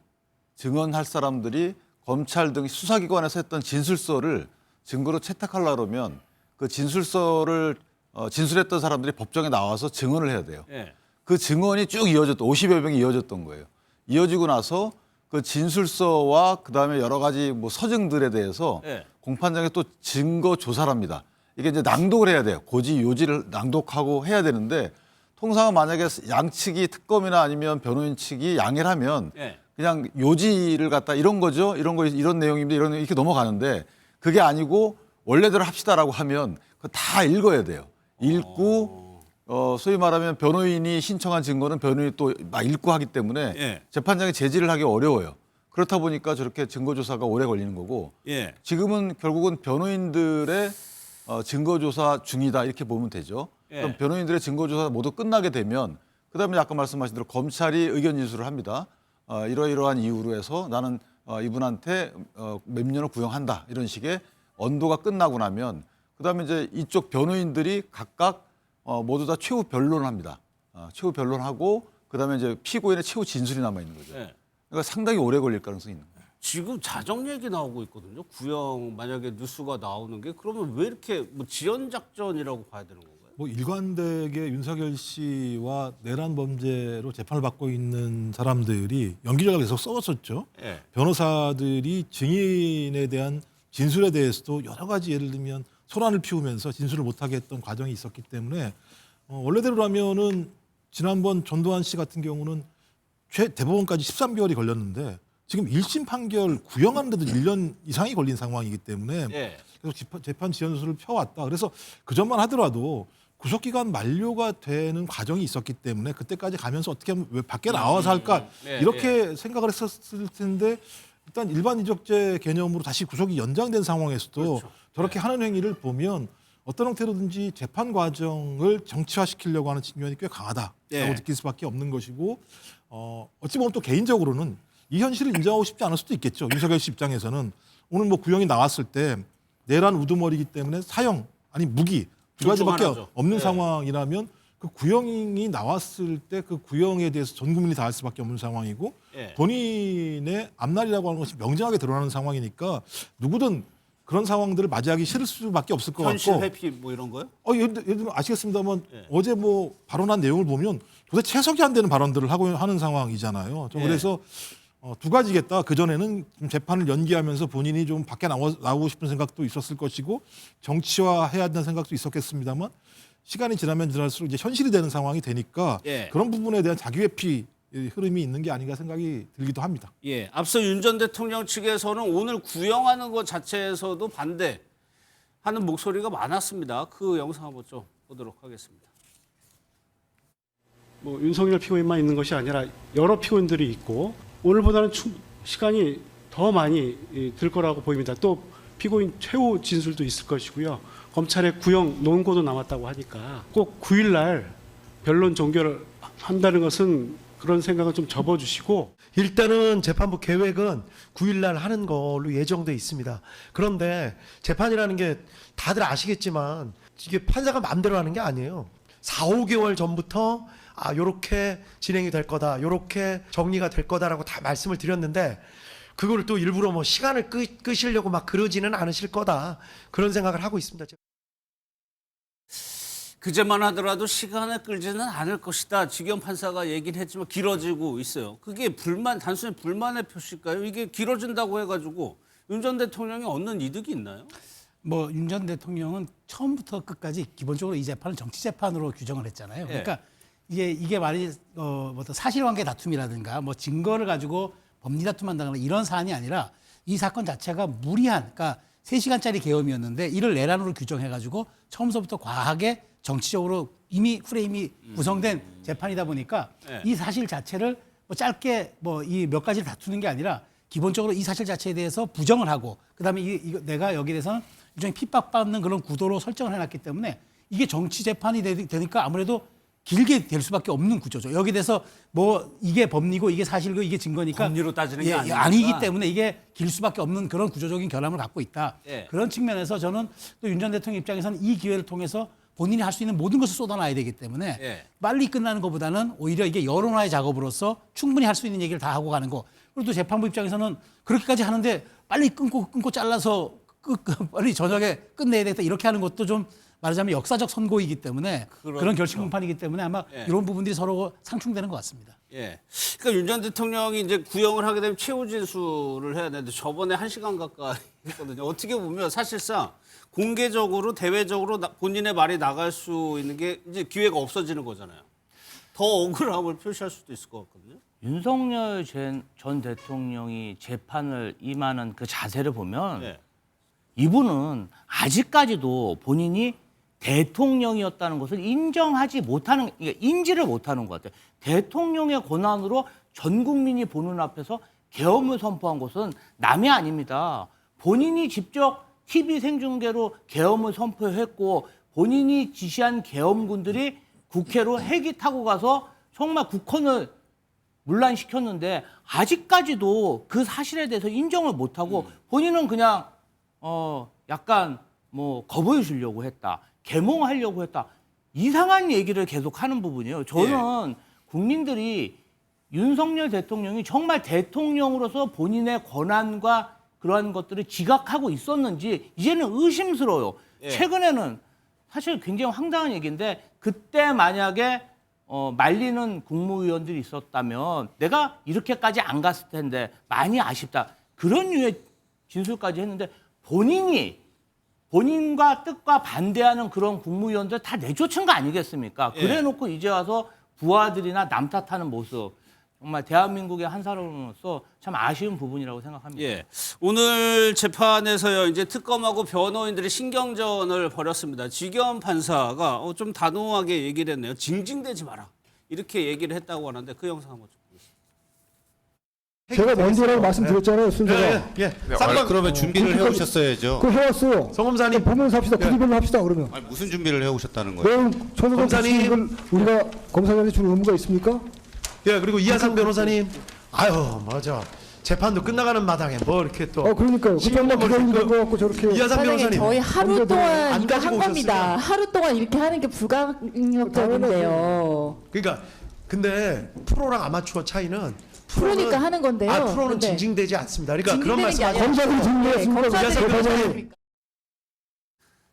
증언할 사람들이 검찰 등 수사기관에서 했던 진술서를 증거로 채택하려고 그러면 그 진술서를 진술했던 사람들이 법정에 나와서 증언을 해야 돼요. 예. 그 증언이 쭉 이어졌던 50여 명이 이어졌던 거예요. 이어지고 나서 그 진술서와 그다음에 여러 가지 뭐 서증들에 대해서 예. 공판장에 또 증거 조사를 합니다. 이게 이제 낭독을 해야 돼요. 고지 요지를 낭독하고 해야 되는데 통상은 만약에 양측이 특검이나 아니면 변호인 측이 양해를 하면 예. 그냥 요지를 갖다 이런 거죠. 이런 내용입니다. 이런 이렇게 넘어가는데 그게 아니고 원래대로 합시다라고 하면 그거 다 읽어야 돼요. 읽고 소위 말하면 변호인이 신청한 증거는 변호인이 또 막 읽고 하기 때문에 예. 재판장이 제지를 하기 어려워요. 그렇다 보니까 저렇게 증거조사가 오래 걸리는 거고 예. 지금은 결국은 변호인들의 증거조사 중이다 이렇게 보면 되죠. 예. 그럼 변호인들의 증거조사가 모두 끝나게 되면 그다음에 아까 말씀하신 대로 검찰이 의견 진술을 합니다. 이러이러한 이유로 해서 나는 이분한테 몇 년을 구형한다 이런 식의 언도가 끝나고 나면 그다음에 이제 이쪽 변호인들이 각각 모두 다 최후 변론을 합니다. 최후 변론하고 그다음에 이제 피고인의 최후 진술이 남아 있는 거죠. 예. 그러니까 상당히 오래 걸릴 가능성이 있는 거예요. 지금 자정 얘기 나오고 있거든요. 구형 만약에 뉴스가 나오는 게 그러면 왜 이렇게 뭐 지연 작전이라고 봐야 되는 건가요? 뭐 일관되게 윤석열 씨와 내란 범죄로 재판을 받고 있는 사람들이 연기 전략을 계속 써왔었죠. 예. 변호사들이 증인에 대한 진술에 대해서도 여러 가지 예를 들면 소란을 피우면서 진술을 못하게 했던 과정이 있었기 때문에 원래대로라면은 지난번 전두환 씨 같은 경우는 대법원까지 13개월이 걸렸는데 지금 1심 판결 구형하는데도 1년 이상이 걸린 상황이기 때문에 예. 계속 재판 지연수를 펴왔다. 그래서 그 전만 하더라도 구속기간 만료가 되는 과정이 있었기 때문에 그때까지 가면서 어떻게 하면 왜 밖에 나와서 할까 예, 이렇게 생각을 했었을 텐데 일단 일반 이적죄 개념으로 다시 구속이 연장된 상황에서도 그렇죠. 저렇게 하는 행위를 보면 어떤 형태로든지 재판 과정을 정치화시키려고 하는 측면이 꽤 강하다라고 예. 느낄 수밖에 없는 것이고 어찌 보면 또 개인적으로는 이 현실을 인정하고 싶지 않을 수도 있겠죠. 윤석열 씨 입장에서는 오늘 뭐 구형이 나왔을 때 내란 우두머리이기 때문에 사형 아니 무기 두 가지밖에 존중하죠. 없는 예. 상황이라면 그 구형이 나왔을 때 그 구형에 대해서 전 국민이 다 알 수밖에 없는 상황이고 예. 본인의 앞날이라고 하는 것이 명정하게 드러나는 상황이니까 누구든 그런 상황들을 맞이하기 싫을 수밖에 없을 것 현실 같고 회피 뭐 이런 거요? 예를 들면 아시겠습니다만 예. 어제 뭐 발언한 내용을 보면 도대체 채석이 안 되는 발언들을 하는 상황이잖아요. 좀 예. 그래서 두 가지겠다. 그전에는 좀 재판을 연기하면서 본인이 좀 밖에 나오고 싶은 생각도 있었을 것이고 정치화해야 된다는 생각도 있었겠습니다만 시간이 지나면 지날수록 이제 현실이 되는 상황이 되니까 예. 그런 부분에 대한 자기회피 흐름이 있는 게 아닌가 생각이 들기도 합니다. 예. 앞서 윤 전 대통령 측에서는 오늘 구형하는 것 자체에서도 반대하는 목소리가 많았습니다. 그 영상 한번 좀 보도록 하겠습니다. 뭐 윤석열 피고인만 있는 것이 아니라 여러 피고인들이 있고 오늘보다는 시간이 더 많이 들 거라고 보입니다. 또 피고인 최후 진술도 있을 것이고요. 검찰의 구형 논고도 남았다고 하니까 꼭 9일 날 변론 종결을 한다는 것은 그런 생각은 좀 접어주시고 일단은 재판부 계획은 9일 날 하는 걸로 예정돼 있습니다. 그런데 재판이라는 게 다들 아시겠지만 이게 판사가 마음대로 하는 게 아니에요. 4, 5개월 전부터 요렇게 진행이 될 거다. 요렇게 정리가 될 거다라고 다 말씀을 드렸는데 그거를 또 일부러 뭐 시간을 끄시려고 막 그러지는 않으실 거다. 그런 생각을 하고 있습니다. 그제만 하더라도 시간을 끌지는 않을 것이다. 지경 판사가 얘기를 했지만 길어지고 있어요. 그게 단순히 불만의 표시일까요? 이게 길어진다고 해가지고 윤 전 대통령이 얻는 이득이 있나요? 뭐 윤 전 대통령은 처음부터 끝까지 기본적으로 이 재판을 정치 재판으로 규정을 했잖아요. 예. 그러니까 이게 말이 어떤 사실관계 다툼이라든가 뭐 증거를 가지고 법리 다툼한다거나 이런 사안이 아니라 이 사건 자체가 무리한, 그러니까 3시간짜리 계엄이었는데 이를 내란으로 규정해가지고 처음서부터 과하게 정치적으로 이미 프레임이 구성된 재판이다 보니까 네. 이 사실 자체를 뭐 짧게 뭐 이 몇 가지를 다투는 게 아니라 기본적으로 이 사실 자체에 대해서 부정을 하고 그다음에 이거 내가 여기에 대해서는 일종의 핍박받는 그런 구도로 설정을 해놨기 때문에 이게 정치 재판이 되니까 아무래도 길게 될 수밖에 없는 구조죠. 여기에 대해서 뭐 이게 법리고 이게 사실이고 이게 증거니까 법리로 따지는 게 아니니까. 아니기 때문에 이게 길 수밖에 없는 그런 구조적인 결함을 갖고 있다. 예. 그런 측면에서 저는 또 윤 전 대통령 입장에서는 이 기회를 통해서 본인이 할 수 있는 모든 것을 쏟아놔야 되기 때문에 예. 빨리 끝나는 것보다는 오히려 이게 여론화의 작업으로서 충분히 할 수 있는 얘기를 다 하고 가는 거. 그리고 또 재판부 입장에서는 그렇게까지 하는데 빨리 끊고 잘라서 빨리 저녁에 끝내야 되겠다 이렇게 하는 것도 좀 말하자면 역사적 선고이기 때문에 그렇죠. 그런 결심판이기 때문에 아마 예. 이런 부분들이 서로 상충되는 것 같습니다. 예. 그러니까 윤 전 대통령이 이제 구형을 하게 되면 최후 진술을 해야 되는데 저번에 1시간 가까이 했거든요. 어떻게 보면 사실상 공개적으로 대외적으로 본인의 말이 나갈 수 있는 게 이제 기회가 없어지는 거잖아요. 더 억울함을 표시할 수도 있을 것 같거든요. 윤석열 전 대통령이 재판을 임하는 그 자세를 보면 예. 이분은 아직까지도 본인이 대통령이었다는 것을 인정하지 못하는, 인지를 못하는 것 같아요. 대통령의 권한으로 전 국민이 보는 앞에서 계엄을 선포한 것은 남이 아닙니다. 본인이 직접 TV 생중계로 계엄을 선포했고 본인이 지시한 계엄군들이 국회로 헬기 타고 가서 정말 국헌을 문란시켰는데 아직까지도 그 사실에 대해서 인정을 못하고 본인은 그냥 약간 뭐 거부해 주려고 했다. 계몽하려고 했다. 이상한 얘기를 계속 하는 부분이에요. 저는 국민들이 윤석열 대통령이 정말 대통령으로서 본인의 권한과 그러한 것들을 지각하고 있었는지 이제는 의심스러워요. 예. 최근에는 사실 굉장히 황당한 얘기인데 그때 만약에 말리는 국무위원들이 있었다면 내가 이렇게까지 안 갔을 텐데 많이 아쉽다. 그런 류의 진술까지 했는데 본인이 본인과 뜻과 반대하는 그런 국무위원들 다 내쫓은 거 아니겠습니까? 예. 그래놓고 이제 와서 부하들이나 남 탓하는 모습 정말 대한민국의 한 사람으로서 참 아쉬운 부분이라고 생각합니다. 예. 오늘 재판에서요, 이제 특검하고 변호인들이 신경전을 벌였습니다. 지겸 판사가 좀 단호하게 얘기를 했네요. 징징대지 마라. 이렇게 얘기를 했다고 하는데 그 영상 한번 좀 보겠습니다. 제가 먼저라고 말씀드렸잖아요, 순서가. 그러면 준비를 해오셨어야죠. 그거 해왔어요. 성검사님 보면서 합시다. 부기별로 합시다, 그러면. 아니, 무슨 준비를 해오셨다는 거예요? 내용 초능력 검사님. 검사님 우리가 검사장한테 줄 의무가 있습니까? 예, 그리고 이하상 변호사님. 아유, 맞아. 재판도 끝나가는 마당에 뭐 이렇게 또. 그러니까요. 그때만 기다리는 거 갖고 저렇게. 이하상 변호사님. 저희 하루 동안 안 이거 가지고 한 겁니다. 오셨으면. 하루 동안 이렇게 하는 게 불가항력적인데요. 그러니까 근데 프로랑 아마추어 차이는 프로니까 하는 건데요. 프로는 근데 징징대지 않습니다. 그러니까 그런 징징대는 게 말씀 아니라 검사들이 징징댔습니까? 검사들이 검사들이.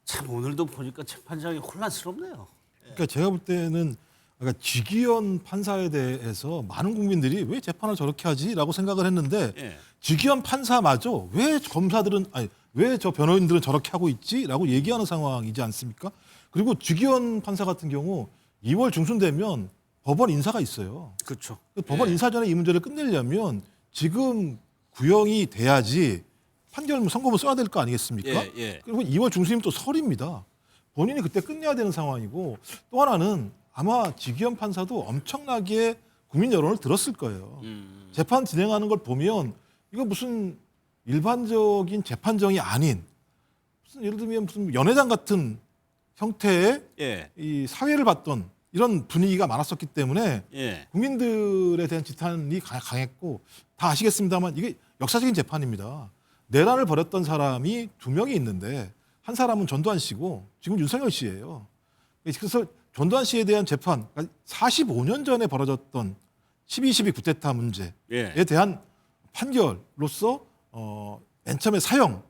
참 오늘도 보니까 재판장이 혼란스럽네요. 그러니까 제가 볼 때는 그러니까 지기현 판사에 대해서 많은 국민들이 왜 재판을 저렇게 하지라고 생각을 했는데 예. 지기현 판사마저 왜 검사들은 아니 왜 저 변호인들은 저렇게 하고 있지라고 얘기하는 상황이지 않습니까? 그리고 지기현 판사 같은 경우 2월 중순 되면 법원 인사가 있어요. 그렇죠. 법원 인사 전에 이 문제를 끝내려면 지금 구형이 돼야지 판결문 선고문 써야 될 거 아니겠습니까? 예, 예. 그리고 2월 중순이면 또 설입니다. 본인이 그때 끝내야 되는 상황이고 또 하나는 아마 지기현 판사도 엄청나게 국민 여론을 들었을 거예요. 재판 진행하는 걸 보면 이거 무슨 일반적인 재판정이 아닌 무슨 예를 들면 무슨 연회장 같은 형태의 예. 이 사회를 봤던 이런 분위기가 많았었기 때문에 예. 국민들에 대한 지탄이 강했고 다 아시겠습니다만 이게 역사적인 재판입니다. 내란을 벌였던 사람이 2명이 있는데 한 사람은 전두환 씨고 지금 윤석열 씨예요. 그래서 전두환 씨에 대한 재판, 45년 전에 벌어졌던 12.12 쿠데타 문제에 예. 대한 판결로서 맨 처음에 사형,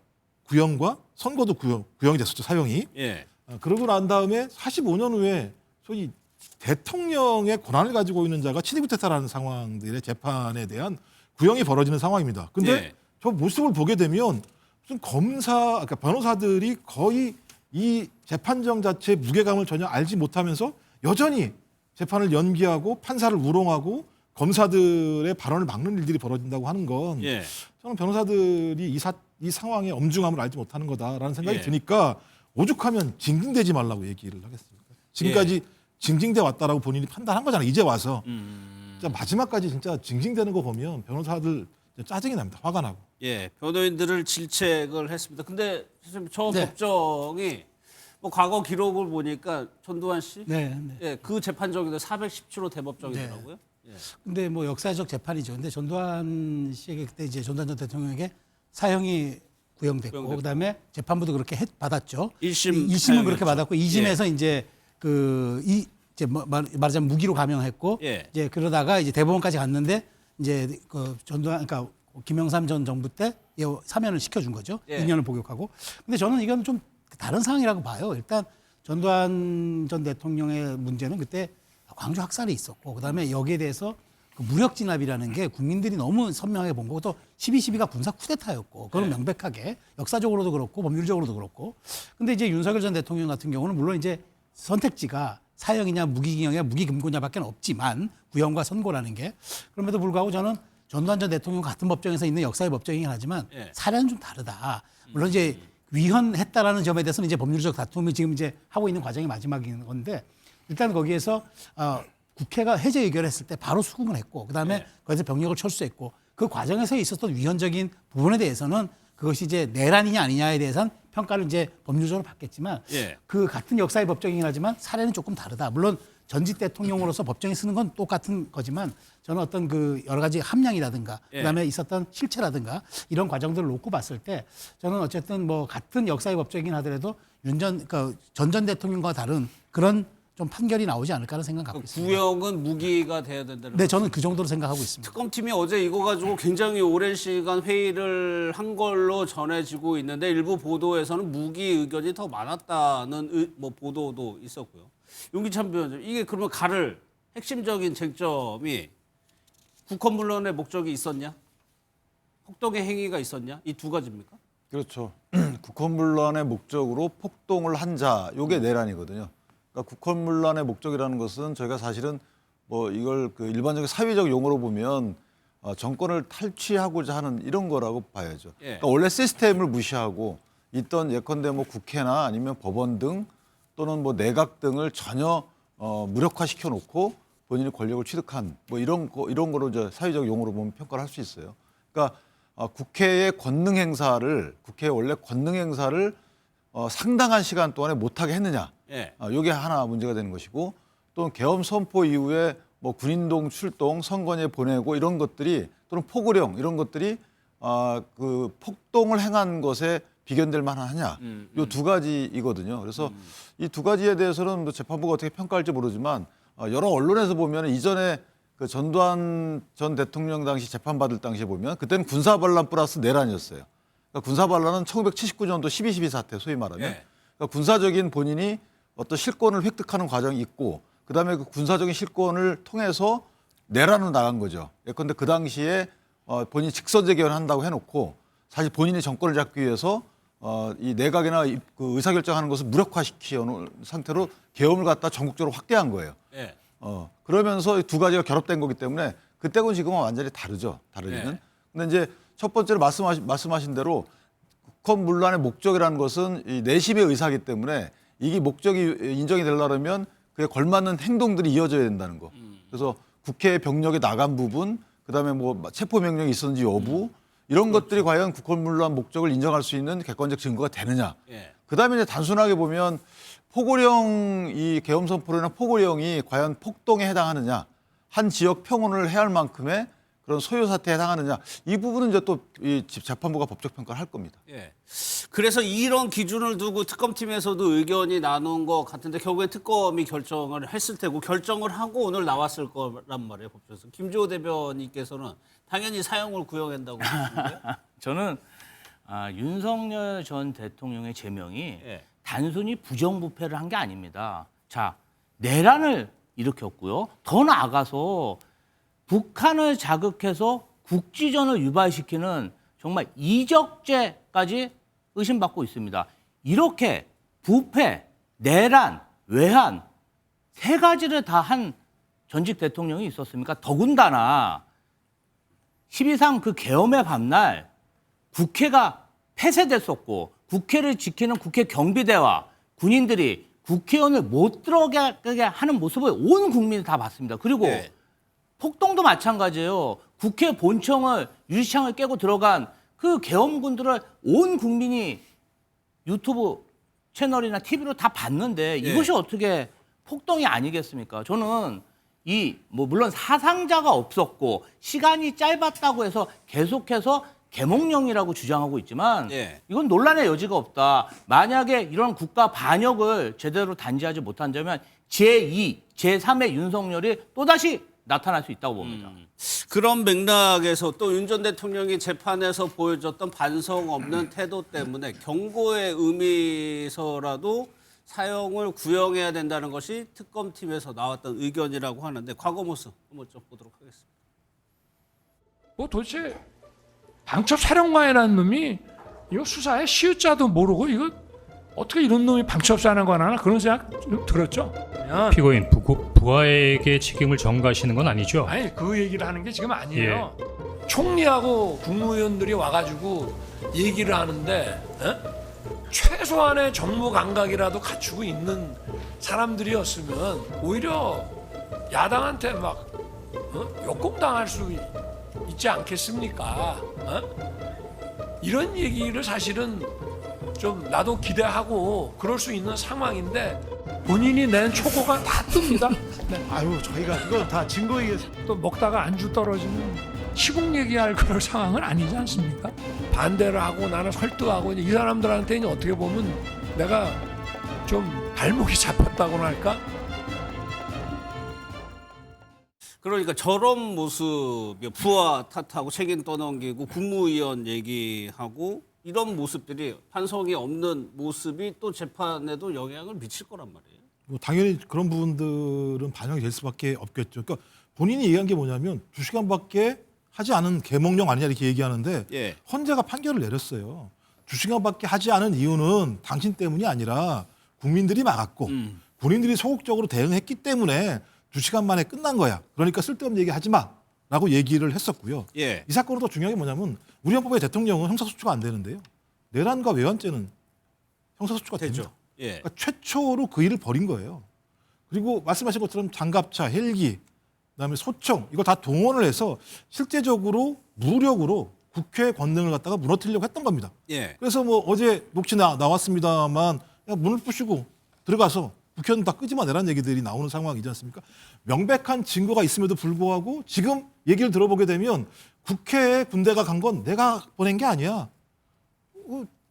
구형과 선고도 구형이 됐었죠, 사형이. 예. 그러고 난 다음에 45년 후에 소위 대통령의 권한을 가지고 있는 자가 친위 쿠데타라는 상황들의 재판에 대한 구형이 벌어지는 상황입니다. 근데 예. 저 모습을 보게 되면 무슨 그러니까 변호사들이 거의 이 재판정 자체의 무게감을 전혀 알지 못하면서 여전히 재판을 연기하고 판사를 우롱하고 검사들의 발언을 막는 일들이 벌어진다고 하는 건 예. 저는 변호사들이 이 상황의 엄중함을 알지 못하는 거다라는 생각이 예. 드니까 오죽하면 징징대지 말라고 얘기를 하겠습니까? 지금까지 징징대 왔다라고 본인이 판단한 거잖아요. 이제 와서 진짜 마지막까지 진짜 징징대는 거 보면 변호사들 짜증이 납니다. 화가 나고. 예, 변호인들을 질책을 했습니다. 근데 선생님, 저 네. 법정이 뭐 과거 기록을 보니까 전두환 씨, 네, 네. 예, 그 재판정에도 417호 대법정이더라고요. 예. 근데 뭐 역사적 재판이죠. 근데 전두환 씨에게 그때 이제 전두환 전 대통령에게 사형이 구형됐고 그다음에 재판부도 그렇게 받았죠. 1심은 그렇게 받았고 2심에서 이제 이제 말하자면 무기로 감형했고 예. 이제 그러다가 이제 대법원까지 갔는데 이제 그 전두환 그러니까 김영삼 전 정부 때 사면을 시켜준 거죠. 예. 2년을 복역하고. 근데 저는 이건 좀 다른 상황이라고 봐요. 일단 전두환 전 대통령의 문제는 그때 광주 학살이 있었고 그다음에 여기에 대해서 그 무력 진압이라는 게 국민들이 너무 선명하게 본 거고 또 12.12가 군사 쿠데타였고 그건 명백하게 역사적으로도 그렇고 법률적으로도 그렇고. 근데 이제 윤석열 전 대통령 같은 경우는 물론 이제 선택지가 사형이냐 무기징역이냐 무기금고냐밖에 없지만 구형과 선고라는 게 그럼에도 불구하고 저는 전두환 전 대통령 같은 법정에서 있는 역사의 법정이긴 하지만 사례는 좀 다르다. 물론 이제 위헌했다라는 점에 대해서는 이제 법률적 다툼이 지금 이제 하고 있는 과정이 마지막인 건데 일단 거기에서 국회가 해제 의결했을 때 바로 수긍을 했고 그다음에 거기서 병력을 철수했고 그 과정에서 있었던 위헌적인 부분에 대해서는 그것이 이제 내란이냐 아니냐에 대해서는 평가를 이제 법률적으로 받겠지만 그 같은 역사의 법정이긴 하지만 사례는 조금 다르다. 물론 전직 대통령으로서 법정에 쓰는 건 똑같은 거지만 저는 어떤 그 여러 가지 함량이라든가 그다음에 있었던 실체라든가 이런 과정들을 놓고 봤을 때 저는 어쨌든 뭐 같은 역사의 법정이긴 하더라도 전 대통령과 다른 그런 좀 판결이 나오지 않을까라는 생각 갖고 있습니다. 구형은 무기가 돼야 된다는. 네, 저는 그 정도로 생각하고 있습니다. 특검팀이 어제 이거 가지고 굉장히 오랜 시간 회의를 한 걸로 전해지고 있는데 일부 보도에서는 무기 의견이 더 많았다는 뭐 보도도 있었고요. 윤기찬 위원장, 이게 그러면 가를 핵심적인 쟁점이 국헌 문론의 목적이 있었냐? 혹독의 행위가 있었냐? 이 두 가지입니까? 그렇죠. 국헌문란의 목적으로 폭동을 한 자, 요게 내란이거든요. 그러니까 국헌문란의 목적이라는 것은 저희가 사실은 뭐 이걸 그 일반적인 사회적 용어로 보면 정권을 탈취하고자 하는 이런 거라고 봐야죠. 그러니까 원래 시스템을 무시하고 있던 예컨대 뭐 국회나 아니면 법원 등 또는 뭐 내각 등을 전혀 무력화시켜 놓고 본인이 권력을 취득한 뭐 이런 거로 이제 사회적 용어로 보면 평가를 할 수 있어요. 그러니까 국회의 권능 행사를 원래 권능 행사를 상당한 시간 동안에 못하게 했느냐. 이게 하나 문제가 되는 것이고 또 계엄 선포 이후에 뭐 군인동 출동, 선거에 보내고 이런 것들이 또는 포고령 이런 것들이 그 폭동을 행한 것에 비견될 만하냐. 이 두 가지이거든요. 그래서 이 두 가지에 대해서는 뭐 재판부가 어떻게 평가할지 모르지만 여러 언론에서 보면 이전에 그 전두환 전 대통령 당시 재판받을 당시에 보면 그때는 군사반란 플러스 내란이었어요. 그러니까 군사반란은 1979년도 12.12 사태 소위 말하면 그러니까 군사적인 본인이 어떤 실권을 획득하는 과정이 있고 그다음에 그 군사적인 실권을 통해서 내란으로 나간 거죠. 예컨대 그 당시에 본인이 직선제 개헌한다고 해놓고 사실 본인이 정권을 잡기 위해서 이 내각이나 그 의사결정하는 것을 무력화시키는 상태로 계엄을 갖다 전국적으로 확대한 거예요. 그러면서 두 가지가 결합된 거기 때문에 그때하고는 지금은 완전히 다르죠. 다르기는. 근데 이제 첫 번째로 말씀하신 대로 국헌문란의 목적이라는 것은 이 내심의 의사이기 때문에 이게 목적이 인정이 되려면 그에 걸맞는 행동들이 이어져야 된다는 거. 그래서 국회 병력에 나간 부분, 그다음에 뭐 체포 명령이 있었는지 여부 이런 것들이 과연 국헌문란 목적을 인정할 수 있는 객관적 증거가 되느냐. 그다음에 이제 단순하게 보면 포고령 이 계엄 선포나 포고령이 과연 폭동에 해당하느냐, 한 지역 평온을 해야 할 만큼의 그런 소요 사태에 해당하느냐 이 부분은 이제 또 이 재판부가 법적 평가를 할 겁니다. 그래서 이런 기준을 두고 특검팀에서도 의견이 나눈 것 같은데 결국에 특검이 결정을 했을 테고 결정을 하고 오늘 나왔을 거란 말이에요. 법정에서. 김주호 대변인께서는 당연히 사형을 구형한다고 하시는데 저는 윤석열 전 대통령의 제명이 단순히 부정부패를 한 게 아닙니다. 자, 내란을 일으켰고요. 더 나아가서 북한을 자극해서 국지전을 유발시키는 정말 이적죄까지 의심받고 있습니다. 이렇게 부패, 내란, 외환 세 가지를 다 한 전직 대통령이 있었습니까? 더군다나 12.3 그 계엄의 밤날 국회가 폐쇄됐었고 국회를 지키는 국회 경비대와 군인들이 국회의원을 못 들어가게 하는 모습을 온 국민이 다 봤습니다. 그리고 폭동도 마찬가지예요. 국회 본청을 유리창을 깨고 들어간 그 계엄군들을 온 국민이 유튜브 채널이나 TV로 다 봤는데 이것이 어떻게 폭동이 아니겠습니까? 저는 물론 사상자가 없었고 시간이 짧았다고 해서 계속해서 계몽령이라고 주장하고 있지만 이건 논란의 여지가 없다. 만약에 이런 국가 반역을 제대로 단죄하지 못한다면 제2, 제3의 윤석열이 또다시 나타날 수 있다고 봅니다. 그런 맥락에서 또 윤 전 대통령이 재판에서 보여줬던 반성 없는 태도 때문에 경고의 의미에서라도 사형을 구형해야 된다는 것이 특검팀에서 나왔던 의견이라고 하는데 과거 모습 한번 좀 보도록 하겠습니다. 뭐 도대체 방첩 사령관이라는 놈이 이거 수사에 시유자도 모르고 이거 어떻게 이런 놈이 방첩사령관 하나 그런 생각 좀 들었죠? 피고인 부하에게 책임을 전가하시는 건 아니죠? 아니 그 얘기를 하는 게 지금 아니에요. 총리하고 국무위원들이 와가지고 얘기를 하는데 최소한의 정무 감각이라도 갖추고 있는 사람들이었으면 오히려 야당한테 막 역공당할 수 있지 않겠습니까? 이런 얘기를 사실은 좀 나도 기대하고 그럴 수 있는 상황인데 본인이 낸 초고가 다 뜹니다. 아유 저희가 이거 다 증거 얘기 또 먹다가 안주 떨어지면 시국 얘기할 그럴 상황은 아니지 않습니까? 반대를 하고 나는 설득하고 이 사람들한테는 어떻게 보면 내가 좀 발목이 잡혔다고나 할까? 그러니까 저런 모습, 부하 탓하고 책임 떠넘기고 국무위원 얘기하고 이런 모습들이 반성이 없는 모습이 또 재판에도 영향을 미칠 거란 말이에요. 뭐 당연히 그런 부분들은 반영이 될 수밖에 없겠죠. 그러니까 본인이 얘기한 게 뭐냐면 2시간밖에 하지 않은 계몽령 아니냐 이렇게 얘기하는데 헌재가 판결을 내렸어요. 2시간밖에 하지 않은 이유는 당신 때문이 아니라 국민들이 막았고 군인들이 소극적으로 대응했기 때문에 2시간 만에 끝난 거야. 그러니까 쓸데없는 얘기 하지 마라고 얘기를 했었고요. 예. 이 사건으로 더 중요한 게 뭐냐면 우리 헌법에 대통령은 형사소추가 안 되는데요. 내란과 외환죄는 형사소추가 되죠. 됩니다. 예. 그러니까 최초로 그 일을 벌인 거예요. 그리고 말씀하신 것처럼 장갑차, 헬기, 그다음에 소총 이거 다 동원을 해서 실제적으로 무력으로 국회 권능을 갖다가 무너뜨리려고 했던 겁니다. 예. 그래서 뭐 어제 녹취 나왔습니다만 그냥 문을 부시고 들어가서 국회의원 다 끄집어내라는 얘기들이 나오는 상황이지 않습니까? 명백한 증거가 있음에도 불구하고 지금 얘기를 들어보게 되면 국회에 군대가 간 건 내가 보낸 게 아니야.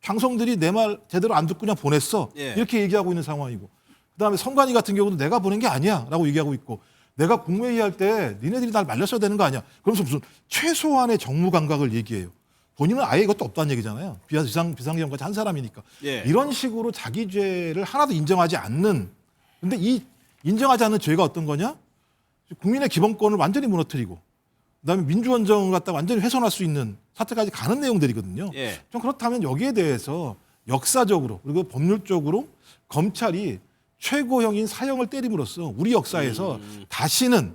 장성들이 내 말 제대로 안 듣고 그냥 보냈어. 예. 이렇게 얘기하고 있는 상황이고. 그다음에 선관위 같은 경우도 내가 보낸 게 아니야 라고 얘기하고 있고 내가 국무회의 할 때 니네들이 날 말렸어야 되는 거 아니야. 그러면서 무슨 최소한의 정무 감각을 얘기해요. 본인은 아예 이것도 없다는 얘기잖아요. 비상계엄까지 한 사람이니까. 예. 이런 식으로 자기 죄를 하나도 인정하지 않는 근데 이 인정하지 않는 죄가 어떤 거냐? 국민의 기본권을 완전히 무너뜨리고 그다음에 민주원정을 갖다 완전히 훼손할 수 있는 사태까지 가는 내용들이거든요. 예. 좀 그렇다면 여기에 대해서 역사적으로 그리고 법률적으로 검찰이 최고형인 사형을 때림으로써 우리 역사에서 다시는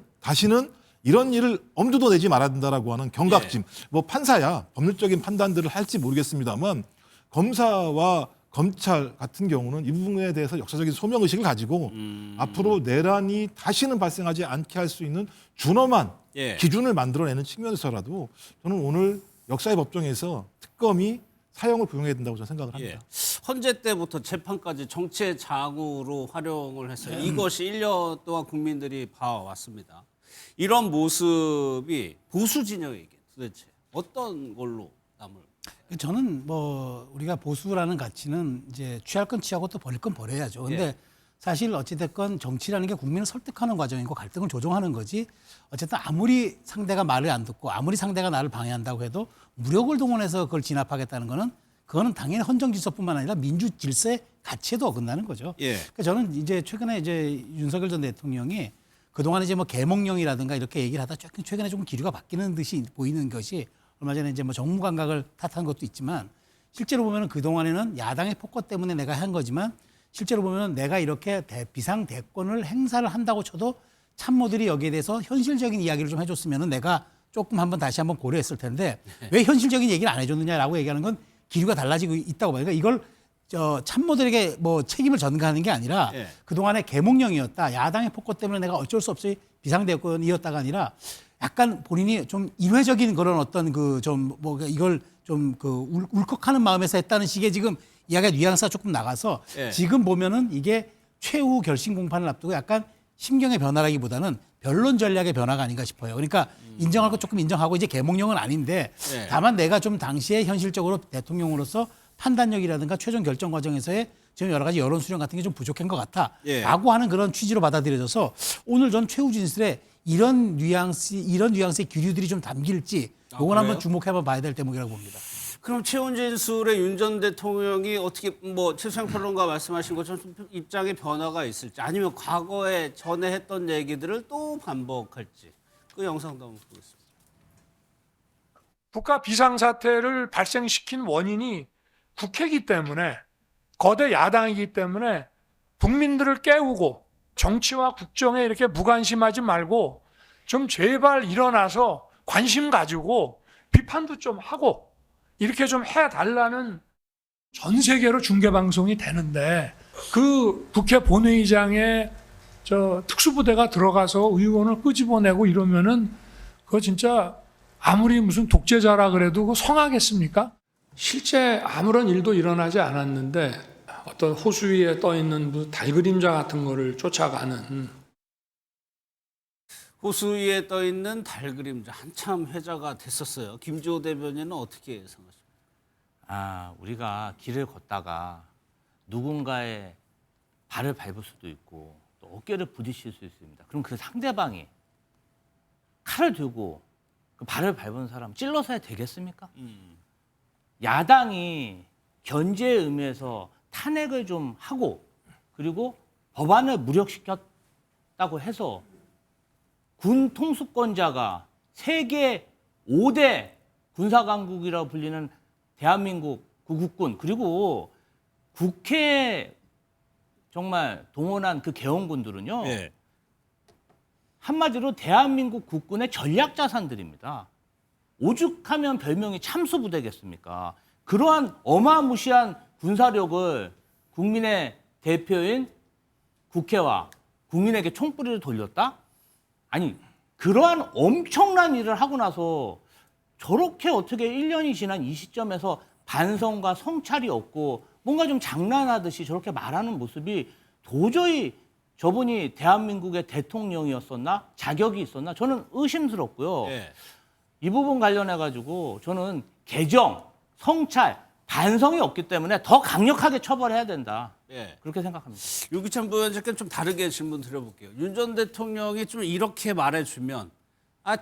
이런 일을 엄두도 내지 말아야 된다라고 하는 경각심. 뭐 판사야 법률적인 판단들을 할지 모르겠습니다만 검사와 검찰 같은 경우는 이 부분에 대해서 역사적인 소명의식을 가지고 앞으로 내란이 다시는 발생하지 않게 할 수 있는 준엄한 예. 기준을 만들어내는 측면에서라도 저는 오늘 역사의 법정에서 특검이 사형을 부용해야 된다고 저는 생각을 합니다. 예. 헌재 때부터 재판까지 정치의 장으로 활용을 했어요. 이것이 1년 동안 국민들이 봐왔습니다. 이런 모습이 보수 진영에게 도대체 어떤 걸로 남을? 저는 뭐 우리가 보수라는 가치는 이제 취할 건 취하고 또 버릴 건 버려야죠. 근데 예. 사실 어찌됐건 정치라는 게 국민을 설득하는 과정이고 갈등을 조정하는 거지. 어쨌든 아무리 상대가 말을 안 듣고 아무리 상대가 나를 방해한다고 해도 무력을 동원해서 그걸 진압하겠다는 거는 그거는 당연히 헌정 질서뿐만 아니라 민주 질서의 가치에도 어긋나는 거죠. 예. 그러니까 저는 이제 최근에 이제 윤석열 전 대통령이 그동안 이제 뭐 계몽령이라든가 이렇게 얘기를 하다 최근에 조금 기류가 바뀌는 듯이 보이는 것이 얼마 전에 이제 뭐 정무 감각을 탓한 것도 있지만 실제로 보면은 그동안에는 야당의 폭거 때문에 내가 한 거지만 실제로 보면 내가 이렇게 비상 대권을 행사를 한다고 쳐도 참모들이 여기에 대해서 현실적인 이야기를 좀 해줬으면은 내가 조금 다시 한번 고려했을 텐데 왜 현실적인 얘기를 안 해줬느냐라고 얘기하는 건 기류가 달라지고 있다고 봐요. 그러니까 이걸 참모들에게 뭐 책임을 전가하는 게 아니라 예. 그동안의 계몽령이었다. 야당의 폭거 때문에 내가 어쩔 수 없이 비상대권이었다가 아니라 약간 본인이 좀 일회적인 그런 어떤 그 좀 뭐 이걸 좀 그 울컥하는 마음에서 했다는 식의 지금 이야기가 뉘앙스가 조금 나가서 예. 지금 보면은 이게 최후 결심 공판을 앞두고 약간 심경의 변화라기보다는 변론 전략의 변화가 아닌가 싶어요. 그러니까 인정할 거 조금 인정하고 이제 계몽령은 아닌데 예. 다만 내가 좀 당시에 현실적으로 대통령으로서 판단력이라든가 최종 결정 과정에서의 지금 여러 가지 여론 수렴 같은 게 좀 부족한 것 같아. 예. 라고 하는 그런 취지로 받아들여져서 오늘 전 최후 진술에 이런 뉘앙스의 기류들이 좀 담길지 이건 한번 주목해봐 봐야 될 대목이라고 봅니다. 그럼 최후 진술에 윤 전 대통령이 어떻게 뭐 최수영 평론가 말씀하신 것처럼 좀 입장의 변화가 있을지 아니면 과거에 전에 했던 얘기들을 또 반복할지 그 영상도 한번 보겠습니다. 국가 비상사태를 발생시킨 원인이 국회이기 때문에 거대 야당이기 때문에 국민들을 깨우고 정치와 국정에 이렇게 무관심하지 말고 좀 제발 일어나서 관심 가지고 비판도 좀 하고 이렇게 좀 해달라는 전 세계로 중계방송이 되는데 그 국회 본회의장에 특수부대가 들어가서 의원을 끄집어내고 이러면은 그거 진짜 아무리 무슨 독재자라 그래도 그거 성하겠습니까? 실제 아무런 일도 일어나지 않았는데 어떤 호수 위에 떠 있는 달 그림자 같은 거를 쫓아가는 호수 위에 떠 있는 달 그림자 한참 회자가 됐었어요. 김주호 대변인은 어떻게 예상하십니까? 우리가 길을 걷다가 누군가의 발을 밟을 수도 있고 또 어깨를 부딪힐 수 있습니다. 그럼 그 상대방이 칼을 들고 그 발을 밟은 사람 찔러서야 되겠습니까? 야당이 견제의 의미에서 탄핵을 좀 하고 그리고 법안을 무력시켰다고 해서 군 통수권자가 세계 5대 군사강국이라고 불리는 대한민국 그 국군 그리고 국회 정말 동원한 그 개헌군들은요. 예. 한마디로 대한민국 국군의 전략 자산들입니다. 오죽하면 별명이 참수부대겠습니까? 그러한 어마무시한 군사력을 국민의 대표인 국회와 국민에게 총뿌리를 돌렸다? 아니, 그러한 엄청난 일을 하고 나서 저렇게 어떻게 1년이 지난 이 시점에서 반성과 성찰이 없고 뭔가 좀 장난하듯이 저렇게 말하는 모습이 도저히 저분이 대한민국의 대통령이었었나? 자격이 있었나? 저는 의심스럽고요. 예. 이 부분 관련해가지고 저는 개정, 성찰, 반성이 없기 때문에 더 강력하게 처벌해야 된다. 예. 그렇게 생각합니다. 유기찬 부위원장께 좀 다르게 질문 드려볼게요. 윤 전 대통령이 좀 이렇게 말해주면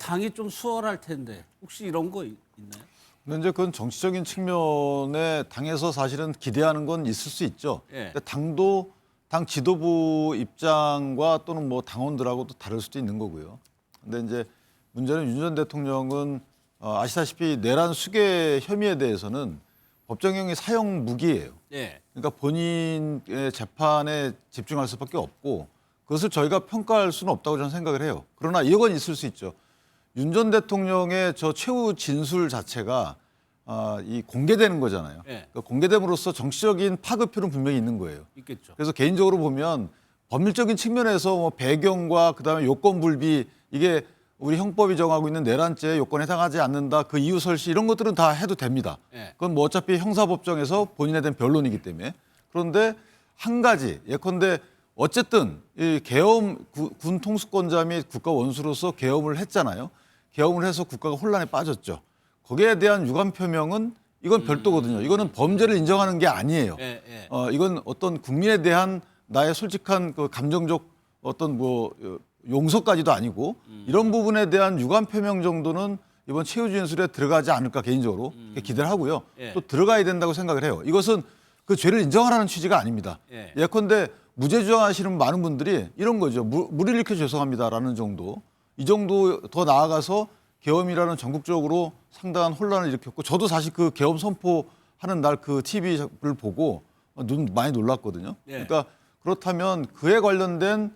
당이 좀 수월할 텐데 혹시 이런 거 있나요? 근데 이제 그건 정치적인 측면에 당에서 사실은 기대하는 건 있을 수 있죠. 예. 근데 당도 당 지도부 입장과 또는 뭐 당원들하고도 다를 수도 있는 거고요. 근데 이제 문제는 윤 전 대통령은 아시다시피 내란 수괴 혐의에 대해서는 법정형이 사형 무기예요. 예. 그러니까 본인의 재판에 집중할 수밖에 없고 그것을 저희가 평가할 수는 없다고 저는 생각을 해요. 그러나 이건 있을 수 있죠. 윤 전 대통령의 저 최후 진술 자체가 이 공개되는 거잖아요. 예. 그러니까 공개됨으로써 정치적인 파급효는 분명히 있는 거예요. 있겠죠. 그래서 개인적으로 보면 법률적인 측면에서 뭐 배경과 그다음에 요건 불비 이게 우리 형법이 정하고 있는 내란죄 요건에 해당하지 않는다. 그 이유 설시 이런 것들은 다 해도 됩니다. 예. 그건 뭐 어차피 형사법정에서 본인에 대한 변론이기 때문에. 그런데 한 가지 예컨대 어쨌든 이 계엄 군 통수권자 및 국가 원수로서 계엄을 했잖아요. 계엄을 해서 국가가 혼란에 빠졌죠. 거기에 대한 유감 표명은 이건 별도거든요. 이거는 범죄를 인정하는 게 아니에요. 예, 예. 이건 어떤 국민에 대한 나의 솔직한 그 감정적 어떤 뭐 용서까지도 아니고 이런 부분에 대한 유감 표명 정도는 이번 최후 진술에 들어가지 않을까 개인적으로 기대를 하고요. 예. 또 들어가야 된다고 생각을 해요. 이것은 그 죄를 인정하라는 취지가 아닙니다. 예. 예컨대 무죄 주장하시는 많은 분들이 이런 거죠. 무리를 일으켜 죄송합니다라는 정도. 이 정도 더 나아가서 계엄이라는 전국적으로 상당한 혼란을 일으켰고 저도 사실 그 계엄 선포하는 날 그 TV를 보고 많이 놀랐거든요. 예. 그러니까 그렇다면 그에 관련된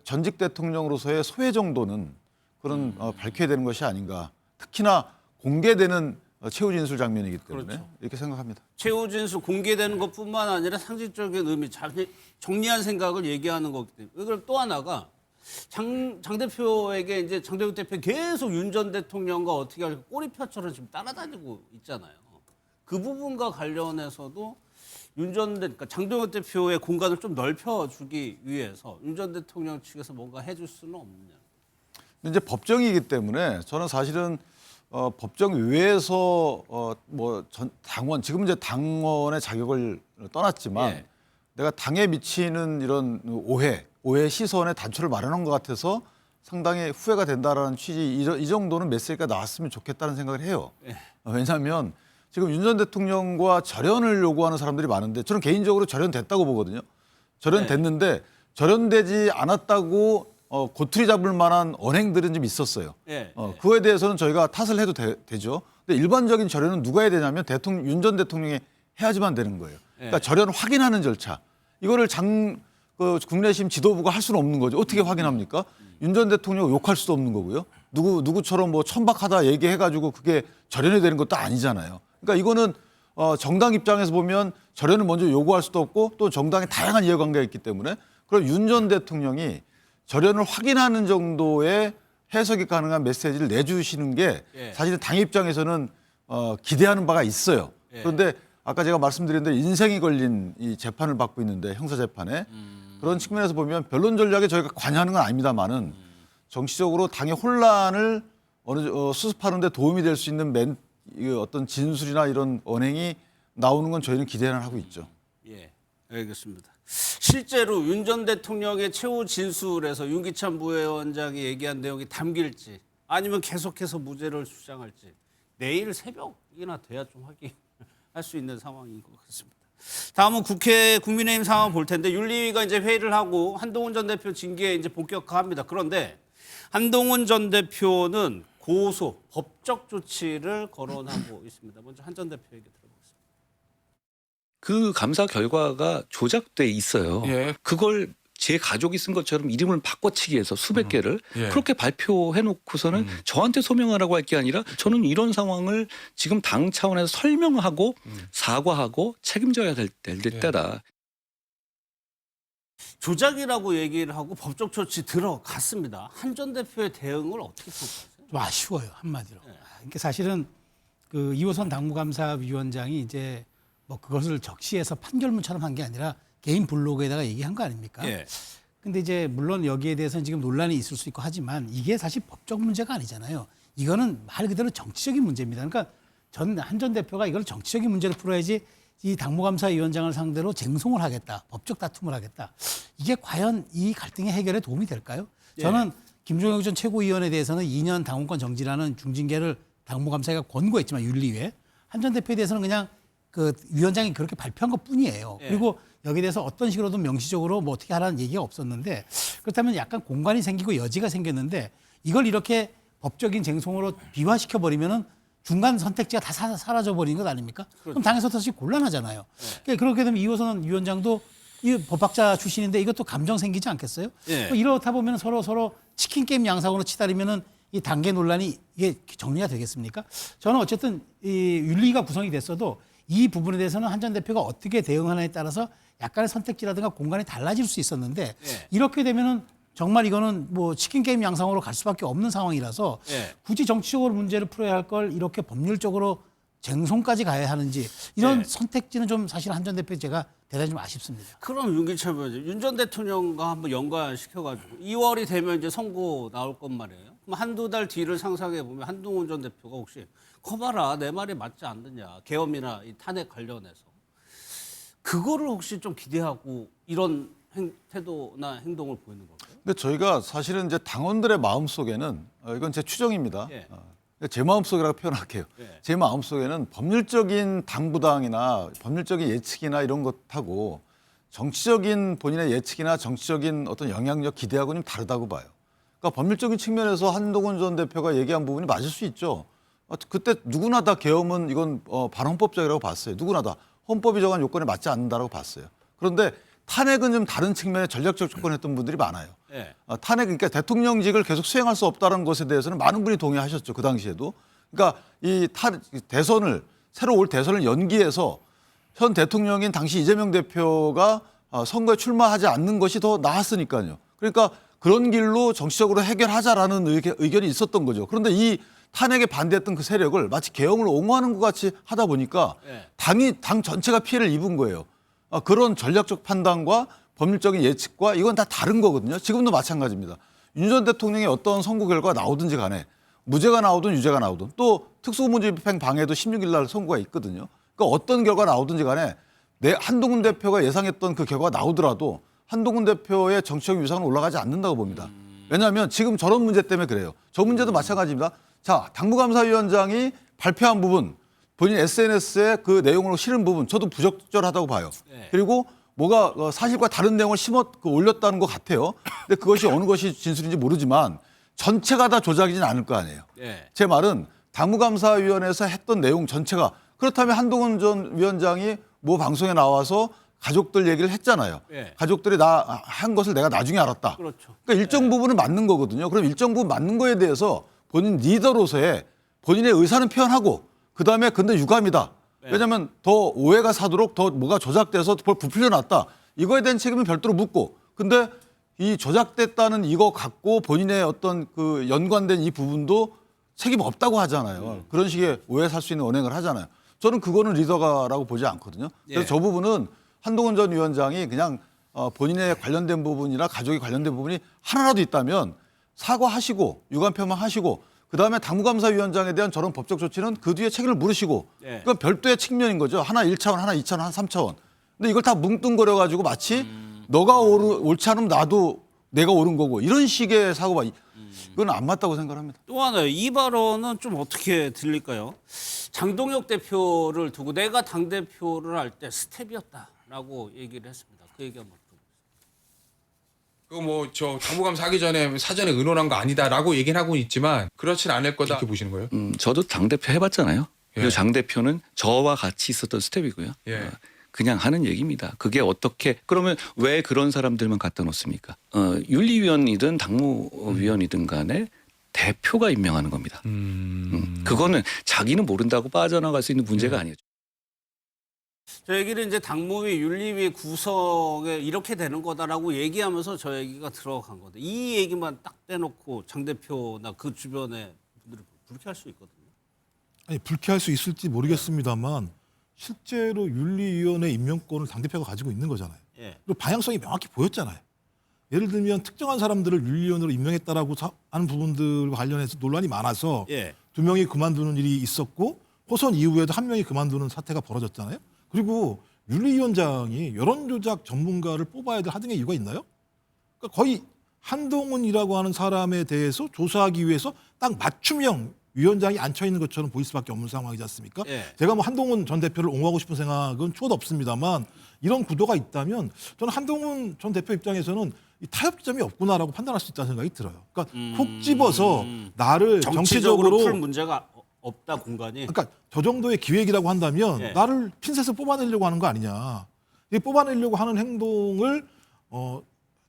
전직 대통령으로서의 소회 정도는 그런 밝혀야 되는 것이 아닌가. 특히나 공개되는 최후 진술 장면이기 때문에 그렇죠. 이렇게 생각합니다. 최후 진술 공개되는 것뿐만 아니라 상징적인 의미, 정리한 생각을 얘기하는 거기 때문에. 그럼 또 하나가 장 대표에게 이제 장대국 대표 계속 윤 전 대통령과 어떻게 할까 꼬리표처럼 지금 따라다니고 있잖아요. 그 부분과 관련해서도 그러니까 장동혁 대표의 공간을 좀 넓혀주기 위해서 윤 전 대통령 측에서 뭔가 해줄 수는 없느냐. 근데 이제 법정이기 때문에 저는 사실은 법정 외에서 당원 지금 이제 당원의 자격을 떠났지만 예. 내가 당에 미치는 이런 오해 시선의 단초를 마련한 것 같아서 상당히 후회가 된다라는 취지 이 정도는 메시지가 나왔으면 좋겠다는 생각을 해요. 예. 왜냐하면 지금 윤 전 대통령과 절연을 요구하는 사람들이 많은데 저는 개인적으로 절연됐다고 보거든요. 절연됐는데 절연되지 않았다고 고투리 잡을 만한 언행들은 좀 있었어요. 예. 그거에 대해서는 저희가 탓을 해도 되죠. 근데 일반적인 절연은 누가 해야 되냐면 윤 전 대통령이 해야지만 되는 거예요. 그러니까 절연 확인하는 절차. 이거를 국민의힘 지도부가 할 수는 없는 거죠. 어떻게 확인합니까? 윤 전 대통령 욕할 수도 없는 거고요. 누구처럼 뭐 천박하다 얘기해가지고 그게 절연이 되는 것도 아니잖아요. 그러니까 이거는 정당 입장에서 보면 절연을 먼저 요구할 수도 없고 또 정당의 다양한 이해관계가 있기 때문에 그럼 윤 전 대통령이 절연을 확인하는 정도의 해석이 가능한 메시지를 내주시는 게 예. 사실은 당 입장에서는 기대하는 바가 있어요. 예. 그런데 아까 제가 말씀드린 대로 인생이 걸린 이 재판을 받고 있는데 형사 재판에 그런 측면에서 보면 변론 전략에 저희가 관여하는 건 아닙니다만은 정치적으로 당의 혼란을 수습하는 데 도움이 될 수 있는 어떤 진술이나 이런 언행이 나오는 건 저희는 기대는 하고 있죠. 예, 알겠습니다. 실제로 윤 전 대통령의 최후 진술에서 윤기찬 부위원장이 얘기한 내용이 담길지 아니면 계속해서 무죄를 주장할지 내일 새벽이나 돼야 좀 확인할 수 있는 상황인 것 같습니다. 다음은 국민의힘 상황 볼 텐데 윤리위가 이제 회의를 하고 한동훈 전 대표 징계에 이제 본격화합니다. 그런데 한동훈 전 대표는 고소, 법적 조치를 거론하고 있습니다. 먼저 한 전 대표에게 들어보겠습니다. 그 감사 결과가 조작돼 있어요. 예. 그걸 제 가족이 쓴 것처럼 이름을 바꿔치기 해서 수백 개를 예. 그렇게 발표해 놓고서는 저한테 소명하라고 할 게 아니라 저는 이런 상황을 지금 당 차원에서 설명하고 사과하고 책임져야 될 때다. 조작이라고 얘기를 하고 법적 조치 들어갔습니다. 한 전 대표의 대응을 어떻게 평가하세요? 좀 아쉬워요, 한마디로. 그러니까 사실은 그 이호선 당무감사위원장이 이제 뭐 그것을 적시해서 판결문처럼 한 게 아니라 개인 블로그에다가 얘기한 거 아닙니까? 예. 근데 이제 물론 여기에 대해서는 지금 논란이 있을 수 있고 하지만 이게 사실 법적 문제가 아니잖아요. 이거는 말 그대로 정치적인 문제입니다. 그러니까 한 전 대표가 이걸 정치적인 문제로 풀어야지 이 당무감사위원장을 상대로 쟁송을 하겠다, 법적 다툼을 하겠다. 이게 과연 이 갈등의 해결에 도움이 될까요? 저는 김종혁 전 최고위원에 대해서는 2년 당원권 정지라는 중징계를 당무감사위가 권고했지만 윤리위에 한 전 대표에 대해서는 그냥 그 위원장이 그렇게 발표한 것뿐이에요. 그리고 여기에 대해서 어떤 식으로든 명시적으로 뭐 어떻게 하라는 얘기가 없었는데 그렇다면 약간 공간이 생기고 여지가 생겼는데 이걸 이렇게 법적인 쟁송으로 비화시켜 버리면은 중간 선택지가 다 사라져 버리는 것 아닙니까? 그럼 당에서 다시 곤란하잖아요. 그러니까 그렇게 되면 이호선 위원장도 이 법학자 출신인데 이것도 감정 생기지 않겠어요? 뭐 이렇다 보면 서로 치킨 게임 양상으로 치달으면은 이 단계 논란이 이게 정리가 되겠습니까? 저는 어쨌든 이 윤리가 구성이 됐어도 이 부분에 대해서는 한 전 대표가 어떻게 대응하느냐에 따라서 약간의 선택지라든가 공간이 달라질 수 있었는데 이렇게 되면은 정말 이거는 뭐 치킨 게임 양상으로 갈 수밖에 없는 상황이라서 굳이 정치적으로 문제를 풀어야 할 걸 이렇게 법률적으로 쟁송까지 가야 하는지 이런 선택지는 좀 사실 한 전 대표 제가 대단히 좀 아쉽습니다. 그럼 윤기철 의원님, 윤 전 대통령과 한번 연관시켜가지고 2월이 되면 이제 선고 나올 것 말이에요. 그럼 한두 달 뒤를 상상해 보면 한동훈 전 대표가 혹시 거봐라 내 말이 맞지 않느냐 계엄이나 이 탄핵 관련해서 그거를 혹시 좀 기대하고 이런 태도나 행동을 보이는 걸까요? 근데 저희가 사실은 이제 당원들의 마음 속에는 이건 제 추정입니다. 제 마음속이라고 표현할게요. 제 마음속에는 법률적인 당부당이나 법률적인 예측이나 이런 것하고 정치적인 본인의 예측이나 정치적인 어떤 영향력 기대하고는 다르다고 봐요. 그러니까 법률적인 측면에서 한동훈 전 대표가 얘기한 부분이 맞을 수 있죠. 그때 누구나 다 계엄은 이건 반헌법적이라고 봤어요. 누구나 다 헌법이 정한 요건에 맞지 않는다고 봤어요. 그런데 탄핵은 좀 다른 측면에 전략적 접근했던 분들이 많아요. 탄핵, 그러니까 대통령직을 계속 수행할 수 없다는 것에 대해서는 많은 분이 동의하셨죠. 그 당시에도. 그러니까 이 대선을 새로 올 대선을 연기해서 현 대통령인 당시 이재명 대표가 선거에 출마하지 않는 것이 더 나았으니까요. 그러니까 그런 길로 정치적으로 해결하자라는 의견이 있었던 거죠. 그런데 이 탄핵에 반대했던 그 세력을 마치 계엄을 옹호하는 것 같이 하다 보니까 당 전체가 피해를 입은 거예요. 그런 전략적 판단과 법률적인 예측과 이건 다 다른 거거든요. 지금도 마찬가지입니다. 윤 전 대통령의 어떤 선고 결과가 나오든지 간에 무죄가 나오든 유죄가 나오든 또 특수무집행 방해도 16일 날 선고가 있거든요. 그러니까 어떤 결과가 나오든지 간에 한동훈 대표가 예상했던 그 결과가 나오더라도 한동훈 대표의 정치적 위상은 올라가지 않는다고 봅니다. 왜냐하면 지금 저런 문제 때문에 그래요. 저 문제도 마찬가지입니다. 자, 당무감사위원장이 발표한 부분, 본인 SNS에 그 내용으로 실은 부분, 저도 부적절하다고 봐요. 그리고 뭐가 사실과 다른 내용을 올렸다는 것 같아요. 근데 그것이 어느 것이 진술인지 모르지만 전체가 다 조작이진 않을 거 아니에요. 제 말은 당무감사위원회에서 했던 내용 전체가 그렇다면 한동훈 전 위원장이 뭐 방송에 나와서 가족들 얘기를 했잖아요. 가족들이 한 것을 내가 나중에 알았다. 그렇죠. 그러니까 일정 부분은 맞는 거거든요. 그럼 일정 부분 맞는 거에 대해서 본인 리더로서의 본인의 의사는 표현하고 그다음에 근데 유감이다. 왜냐하면 더 오해가 사도록 더 뭐가 조작돼서 부풀려 놨다. 이거에 대한 책임은 별도로 묻고 근데 이 조작됐다는 이거 갖고 본인의 어떤 그 연관된 이 부분도 책임 없다고 하잖아요. 그런 식의 오해 살 수 있는 언행을 하잖아요. 저는 그거는 리더가라고 보지 않거든요. 그래서 저 부분은 한동훈 전 위원장이 그냥 본인의 관련된 부분이나 가족이 관련된 부분이 하나라도 있다면 사과하시고 유감 표명하시고 그다음에 당무감사위원장에 대한 저런 법적 조치는 그 뒤에 책임을 물으시고 그건 별도의 측면인 거죠. 하나 1차원, 하나 2차원, 하나 3차원. 근데 이걸 다 뭉뚱거려 가지고 마치 너가 옳지 않으면 나도 내가 옳은 거고 이런 식의 사고가 이건 안 맞다고 생각합니다. 또 하나요. 이 발언은 좀 어떻게 들릴까요? 장동혁 대표를 두고 내가 당대표를 할 때 스텝이었다라고 얘기를 했습니다. 그 얘기 한번 저 당무감사 하기 전에 사전에 의논한 거 아니다라고 얘기는 하고 있지만 그렇진 않을 거다 이렇게 보시는 거예요? 저도 당대표 해봤잖아요. 그리고 당대표는 저와 같이 있었던 스텝이고요. 그냥 하는 얘기입니다. 그게 어떻게 그러면 왜 그런 사람들만 갖다 놓습니까? 윤리위원이든 당무위원이든 간에 대표가 임명하는 겁니다. 그거는 자기는 모른다고 빠져나갈 수 있는 문제가 아니죠. 저 얘기를 이제 당무위 윤리위 구성에 이렇게 되는 거다라고 얘기하면서 저 얘기가 들어간 건데 이 얘기만 딱 떼놓고 장 대표나 그 주변의 분들이 불쾌할 수 있거든요. 아니 불쾌할 수 있을지 모르겠습니다만 실제로 윤리위원회 임명권을 당대표가 가지고 있는 거잖아요. 예. 그리고 방향성이 명확히 보였잖아요. 예를 들면 특정한 사람들을 윤리위원으로 임명했다라고 하는 부분들과 관련해서 논란이 많아서 예. 2명이 그만두는 일이 있었고 호선 이후에도 1명이 그만두는 사태가 벌어졌잖아요. 그리고 윤리위원장이 여론조작 전문가를 뽑아야 될 하등의 이유가 있나요? 그러니까 거의 한동훈이라고 하는 사람에 대해서 조사하기 위해서 딱 맞춤형 위원장이 앉혀 있는 것처럼 보일 수밖에 없는 상황이지 않습니까? 예. 제가 뭐 한동훈 전 대표를 옹호하고 싶은 생각은 추호도 없습니다만 이런 구도가 있다면 저는 한동훈 전 대표 입장에서는 이 타협점이 없구나라고 판단할 수 있다는 생각이 들어요. 그러니까 콕 집어서 나를 정치적으로 풀 문제가 없다 공간이. 그러니까 저 정도의 기획이라고 한다면 예. 나를 핀셋을 뽑아내려고 하는 거 아니냐. 이 뽑아내려고 하는 행동을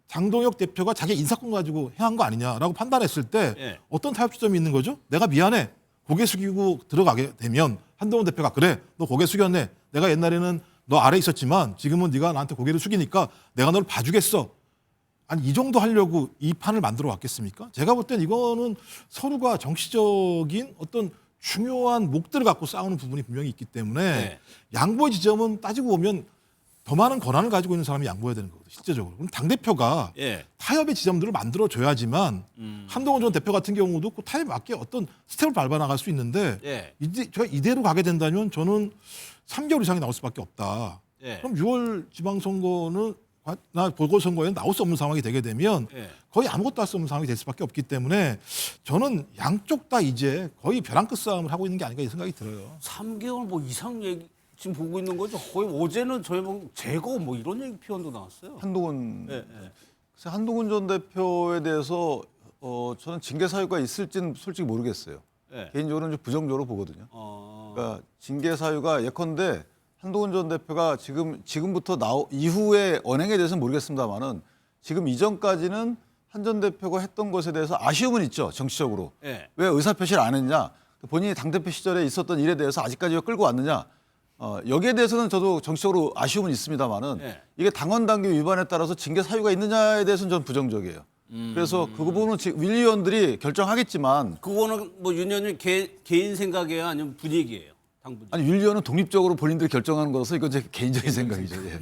장동혁 대표가 자기 인사권 가지고 행한 거 아니냐라고 판단했을 때 예. 어떤 타협점이 있는 거죠? 내가 미안해. 고개 숙이고 들어가게 되면 한동훈 대표가 그래. 너 고개 숙였네. 내가 옛날에는 너 아래 있었지만 지금은 네가 나한테 고개를 숙이니까 내가 너를 봐주겠어. 아니 이 정도 하려고 이 판을 만들어 왔겠습니까? 제가 볼 땐 이거는 서로가 정치적인 어떤 중요한 목들을 갖고 싸우는 부분이 분명히 있기 때문에 네. 양보의 지점은 따지고 보면 더 많은 권한을 가지고 있는 사람이 양보해야 되는 거거든요. 실제적으로. 그럼 당대표가 예. 타협의 지점들을 만들어줘야지만 한동훈 전 대표 같은 경우도 그 타협에 맞게 어떤 스텝을 밟아나갈 수 있는데 예. 이제 제가 이대로 가게 된다면 저는 3개월 이상이 나올 수밖에 없다. 예. 그럼 6월 지방선거는 나 보궐선거에는 나올 수 없는 상황이 되게 되면 예. 거의 아무것도 할 수 없는 상황이 될 수밖에 없기 때문에 저는 양쪽 다 이제 거의 벼랑 끝 싸움을 하고 있는 게 아닌가 이 생각이 들어요. 3개월 뭐 이상 얘기 지금 보고 있는 거죠. 거의 어제는 저희 뭐 제거 뭐 이런 얘기 표현도 나왔어요. 한동훈 예, 예. 글쎄, 한동훈 전 대표에 대해서 저는 징계 사유가 있을지는 솔직히 모르겠어요. 예. 개인적으로는 좀 부정적으로 보거든요. 그러니까 징계 사유가 예컨대 한동훈 전 대표가 지금부터 이후의 언행에 대해서는 모르겠습니다만은 지금 이전까지는 한 전 대표가 했던 것에 대해서 아쉬움은 있죠. 정치적으로. 예. 왜 의사표시를 안 했냐. 본인이 당대표 시절에 있었던 일에 대해서 아직까지 왜 끌고 왔느냐. 여기에 대해서는 저도 정치적으로 아쉬움은 있습니다만은 예. 이게 당원 당규 위반에 따라서 징계 사유가 있느냐에 대해서는 저는 부정적이에요. 그래서 그 부분은 윤리위원들이 결정하겠지만 그거는 뭐 윤 의원님 개인 생각이에요, 아니면 분위기예요? 당 분위기. 아니 윤리위원은 독립적으로 본인들이 결정하는 거라서 이건 제 개인적인 생각이죠. 예.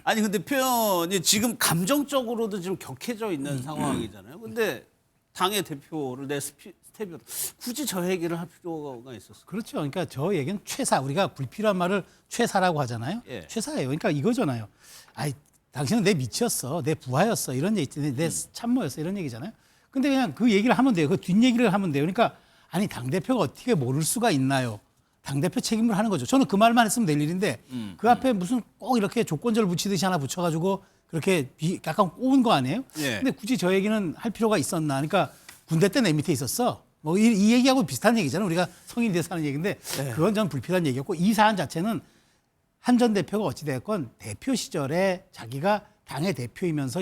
아니 근데 표현이 지금 감정적으로도 지금 격해져 있는 상황이잖아요. 근데 당의 대표를 내 스텝이 굳이 저 얘기를 할 필요가 있었어요. 그렇죠. 그러니까 저 얘기는 최사, 우리가 불필요한 말을 최사라고 하잖아요. 예. 최사예요. 그러니까 이거잖아요. 아이, 당신은 내 밑이었어, 내 부하였어, 이런 얘기, 내 참모였어, 이런 얘기잖아요. 근데 그냥 그 얘기를 하면 돼요. 그 뒷얘기를 하면 돼요. 그러니까 아니 당대표가 어떻게 모를 수가 있나요? 당대표 책임을 하는 거죠. 저는 그 말만 했으면 될 일인데 그 앞에 무슨 꼭 이렇게 조건절 붙이듯이 하나 붙여가지고 그렇게 약간 꼬은 거 아니에요? 예. 근데 굳이 저 얘기는 할 필요가 있었나? 그러니까 군대 때 내 밑에 있었어. 뭐 이 얘기하고 비슷한 얘기잖아요. 우리가 성인이 돼서 하는 얘기인데 그건 전 불필요한 얘기였고 이 사안 자체는 한 전 대표가 어찌됐건 대표 시절에 자기가 당의 대표이면서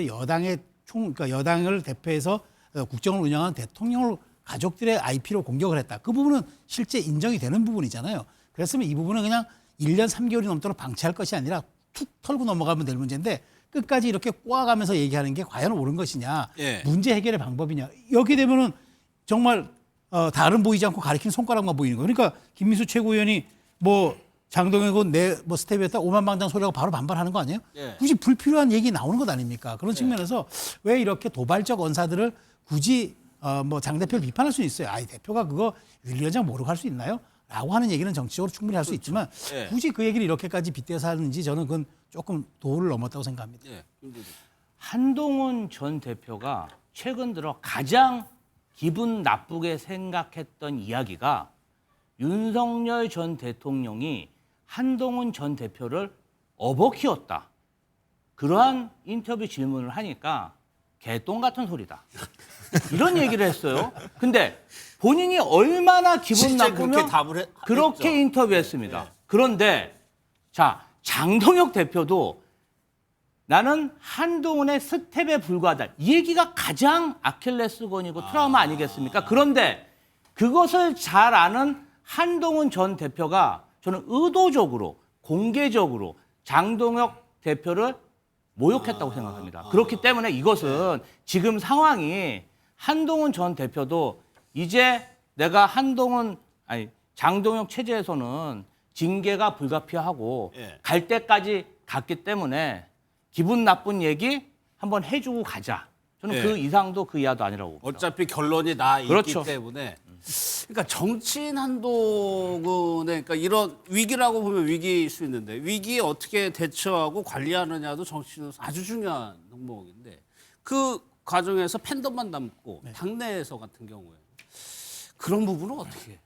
그러니까 여당을 대표해서 국정을 운영하는 대통령을 가족들의 IP로 공격을 했다. 그 부분은 실제 인정이 되는 부분이잖아요. 그랬으면 이 부분은 그냥 1년 3개월이 넘도록 방치할 것이 아니라 툭 털고 넘어가면 될 문제인데 끝까지 이렇게 꼬아가면서 얘기하는 게 과연 옳은 것이냐. 예. 문제 해결의 방법이냐. 여기 되면은 정말 다른 보이지 않고 가리키는 손가락만 보이는 거예요. 그러니까 김민수 최고위원이 뭐 장동혁은 내 뭐 스텝이었다 오만방장 소리하고 바로 반발하는 거 아니에요? 예. 굳이 불필요한 얘기 나오는 것 아닙니까? 그런 측면에서 왜 이렇게 도발적 언사들을 굳이 뭐 장 대표를 비판할 수는 있어요. 아이 대표가 그거 윤리위원장 모르고 할 수 있나요? 라고 하는 얘기는 정치적으로 충분히 할 수 있지만 예. 굳이 그 얘기를 이렇게까지 빗대서 하는지 저는 그건 조금 도를 넘었다고 생각합니다. 예. 한동훈 전 대표가 최근 들어 가장 기분 나쁘게 생각했던 이야기가 윤석열 전 대통령이 한동훈 전 대표를 업어키웠다. 그러한 인터뷰 질문을 하니까 개똥 같은 소리다. 이런 얘기를 했어요. 근데 본인이 얼마나 기분 실제 나쁘면 그렇게 답을 그렇게 했죠. 인터뷰했습니다. 그런데 자 장동혁 대표도 나는 한동훈의 스텝에 불과하다. 이 얘기가 가장 아킬레스건이고 트라우마 아니겠습니까? 그런데 그것을 잘 아는 한동훈 전 대표가 저는 의도적으로 공개적으로 장동혁 대표를 모욕했다고 생각합니다. 그렇기 때문에 이것은 지금 상황이 한동훈 전 대표도 이제 내가 장동혁 체제에서는 징계가 불가피하고 갈 때까지 갔기 때문에 기분 나쁜 얘기 한번 해주고 가자. 저는 그 이상도 그 이하도 아니라고 봅니다. 어차피 결론이 나 있기 그렇죠. 때문에. 그러니까 정치인 한동훈의 그러니까 이런 위기라고 보면 위기일 수 있는데 위기에 어떻게 대처하고 관리하느냐도 정치인으로서 아주 중요한 덕목인데 그 과정에서 팬덤만 남고 당내에서 같은 경우에 그런 부분은 어떻게 해요?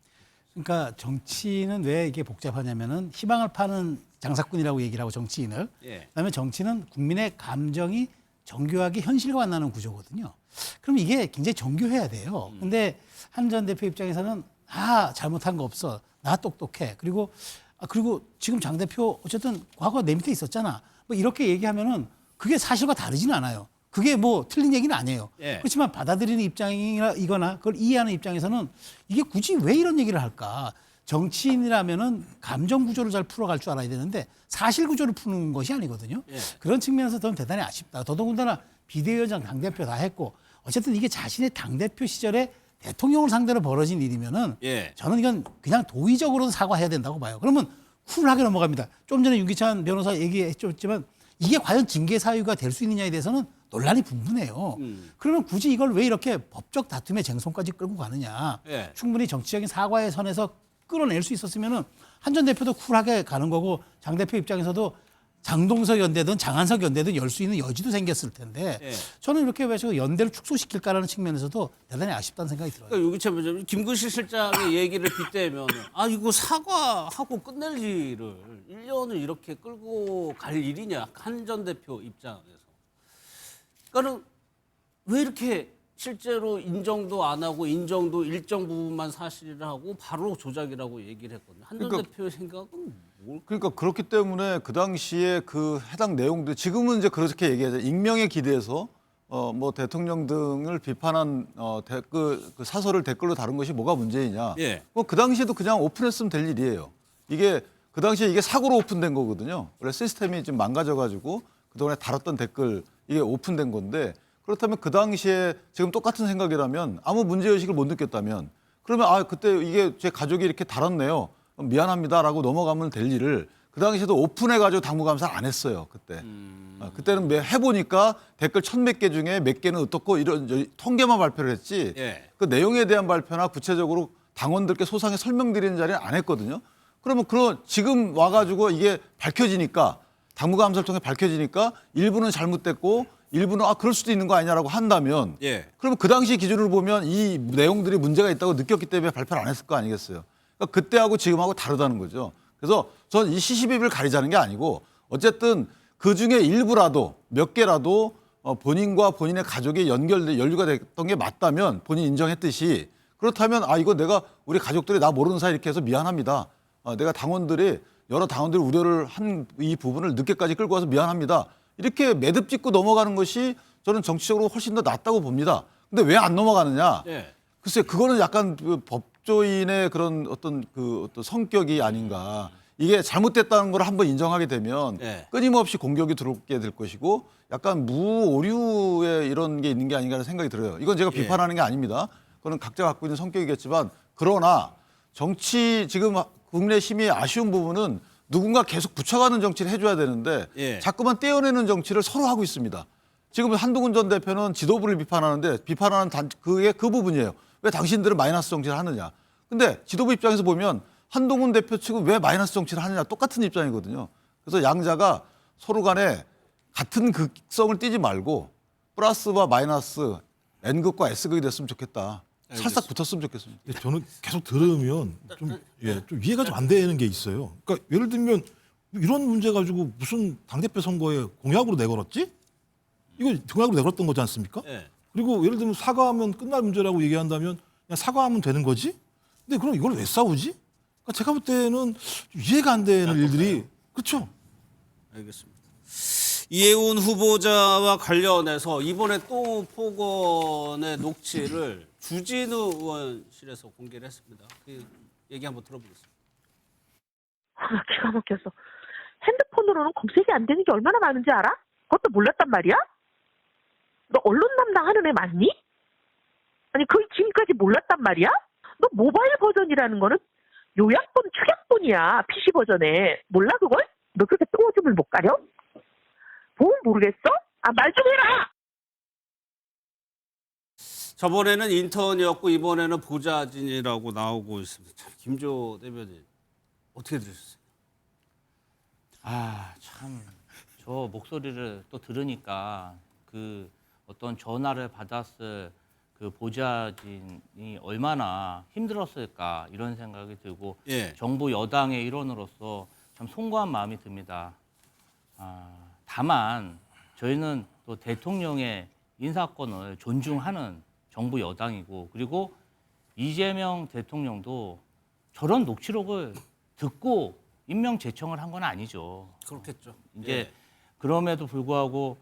그러니까 정치는 왜 이게 복잡하냐면은 희망을 파는 장사꾼이라고 얘기를 하고 정치인을. 그다음에 정치는 국민의 감정이 정교하게 현실과 만나는 구조거든요. 그럼 이게 굉장히 정교해야 돼요. 근데 한 전 대표 입장에서는 잘못한 거 없어. 나 똑똑해. 그리고 지금 장 대표 어쨌든 과거 내 밑에 있었잖아. 뭐 이렇게 얘기하면은 그게 사실과 다르지는 않아요. 그게 뭐 틀린 얘기는 아니에요. 그렇지만 받아들이는 입장이거나 그걸 이해하는 입장에서는 이게 굳이 왜 이런 얘기를 할까? 정치인이라면은 감정 구조를 잘 풀어갈 줄 알아야 되는데 사실 구조를 푸는 것이 아니거든요. 그런 측면에서 저는 대단히 아쉽다. 더더군다나 비대위원장 당대표 다 했고 어쨌든 이게 자신의 당대표 시절에 대통령을 상대로 벌어진 일이면은 저는 이건 그냥 도의적으로도 사과해야 된다고 봐요. 그러면 쿨하게 넘어갑니다. 좀 전에 윤기찬 변호사 얘기했지만 이게 과연 징계 사유가 될 수 있느냐에 대해서는 논란이 분분해요. 그러면 굳이 이걸 왜 이렇게 법적 다툼의 쟁송까지 끌고 가느냐. 충분히 정치적인 사과의 선에서 끌어낼 수 있었으면은 한 전 대표도 쿨하게 가는 거고 장 대표 입장에서도 장동석 연대든 장한석 연대든 열 수 있는 여지도 생겼을 텐데 저는 이렇게 왜 연대를 축소시킬까라는 측면에서도 대단히 아쉽다는 생각이 들어요. 그러니까 유기찬 부장님 김근식 실장의 얘기를 빗대면 이거 사과하고 끝낼 일을 1년을 이렇게 끌고 갈 일이냐 한 전 대표 입장에서. 그러니까 왜 이렇게 실제로 인정도 안 하고 인정도 일정 부분만 사실이라고 바로 조작이라고 얘기를 했거든요. 한 전 대표의 생각은 뭘까요? 그러니까 그렇기 때문에 그 당시에 그 해당 내용들 지금은 이제 그렇게 얘기하죠. 익명에 기대서 뭐 대통령 등을 비판한 그 사설을 댓글로 다룬 것이 뭐가 문제이냐. 뭐 그 당시에도 그냥 오픈했으면 될 일이에요. 이게 그 당시에 이게 사고로 오픈된 거거든요. 원래 시스템이 좀 망가져가지고 그동안에 다뤘던 댓글 이게 오픈된 건데 그렇다면 그 당시에 지금 똑같은 생각이라면 아무 문제의식을 못 느꼈다면 그러면 그때 이게 제 가족이 이렇게 다뤘네요. 미안합니다라고 넘어가면 될 일을 그 당시에도 오픈해가지고 당무감사를 안 했어요. 그때. 그때는 해보니까 댓글 1,100개 개 중에 몇 개는 어떻고 이런 통계만 발표를 했지 그 내용에 대한 발표나 구체적으로 당원들께 소상히 설명드리는 자리는 안 했거든요. 그러면 지금 와가지고 이게 밝혀지니까 당무감사를 통해 밝혀지니까 일부는 잘못됐고 일부는 그럴 수도 있는 거 아니냐라고 한다면 그러면 그 당시 기준으로 보면 이 내용들이 문제가 있다고 느꼈기 때문에 발표를 안 했을 거 아니겠어요. 그러니까 그때하고 지금하고 다르다는 거죠. 그래서 전 이 시시비비를 가리자는 게 아니고 어쨌든 그중에 일부라도 몇 개라도 본인과 본인의 가족이 연루가 됐던 게 맞다면 본인 인정했듯이 그렇다면 이거 내가 우리 가족들이 나 모르는 사이 이렇게 해서 미안합니다. 내가 여러 당원들이 우려를 한 이 부분을 늦게까지 끌고 와서 미안합니다. 이렇게 매듭 짓고 넘어가는 것이 저는 정치적으로 훨씬 더 낫다고 봅니다. 근데 왜 안 넘어가느냐? 글쎄 그거는 약간 법조인의 그런 어떤 성격이 아닌가. 이게 잘못됐다는 걸 한번 인정하게 되면 끊임없이 공격이 들어오게 될 것이고 약간 무오류의 이런 게 있는 게 아닌가라는 생각이 들어요. 이건 제가 비판하는 게 아닙니다. 그건 각자 갖고 있는 성격이겠지만 그러나 정치 지금 국민의힘이 아쉬운 부분은 누군가 계속 붙여가는 정치를 해줘야 되는데 자꾸만 떼어내는 정치를 서로 하고 있습니다. 지금 한동훈 전 대표는 지도부를 비판하는데 비판하는 그게 그 부분이에요. 왜 당신들은 마이너스 정치를 하느냐. 근데 지도부 입장에서 보면 한동훈 대표 측은 왜 마이너스 정치를 하느냐 똑같은 입장이거든요. 그래서 양자가 서로 간에 같은 극성을 띠지 말고 플러스와 마이너스 N극과 S극이 됐으면 좋겠다. 살짝 붙었으면 좋겠습니다. 저는 계속 들으면 좀 이해가 좀 안 되는 게 있어요. 그러니까 예를 들면 이런 문제 가지고 무슨 당대표 선거에 공약으로 내걸었지? 이거 공약으로 내걸었던 거지 않습니까? 그리고 예를 들면 사과하면 끝날 문제라고 얘기한다면 그냥 사과하면 되는 거지? 근데 그럼 이걸 왜 싸우지? 그러니까 제가 볼 때는 좀 이해가 안 되는 일들이 그렇죠? 알겠습니다. 이해운 후보자와 관련해서 이번에 또 폭언의 녹취를 주진우 의원실에서 공개를 했습니다. 그 얘기 한번 들어보겠습니다. 기가 막혔어. 핸드폰으로는 검색이 안 되는 게 얼마나 많은지 알아? 그것도 몰랐단 말이야? 너 언론 담당하는 애 맞니? 아니 거의 지금까지 몰랐단 말이야? 너 모바일 버전이라는 거는 요약본, 축약본이야. PC 버전에. 몰라 그걸? 너 그렇게 똥오줌을 못 가려? 보면 모르겠어? 말 좀 해라! 저번에는 인턴이었고 이번에는 보좌진이라고 나오고 있습니다. 참, 김조 대변인 어떻게 들으셨어요? 참, 저 목소리를 또 들으니까 그 어떤 전화를 받았을 그 보좌진이 얼마나 힘들었을까 이런 생각이 들고 정부 여당의 일원으로서 참 송구한 마음이 듭니다. 다만 저희는 또 대통령의 인사권을 존중하는 정부 여당이고 그리고 이재명 대통령도 저런 녹취록을 듣고 임명 제청을 한 건 아니죠. 그렇겠죠. 이제 그럼에도 불구하고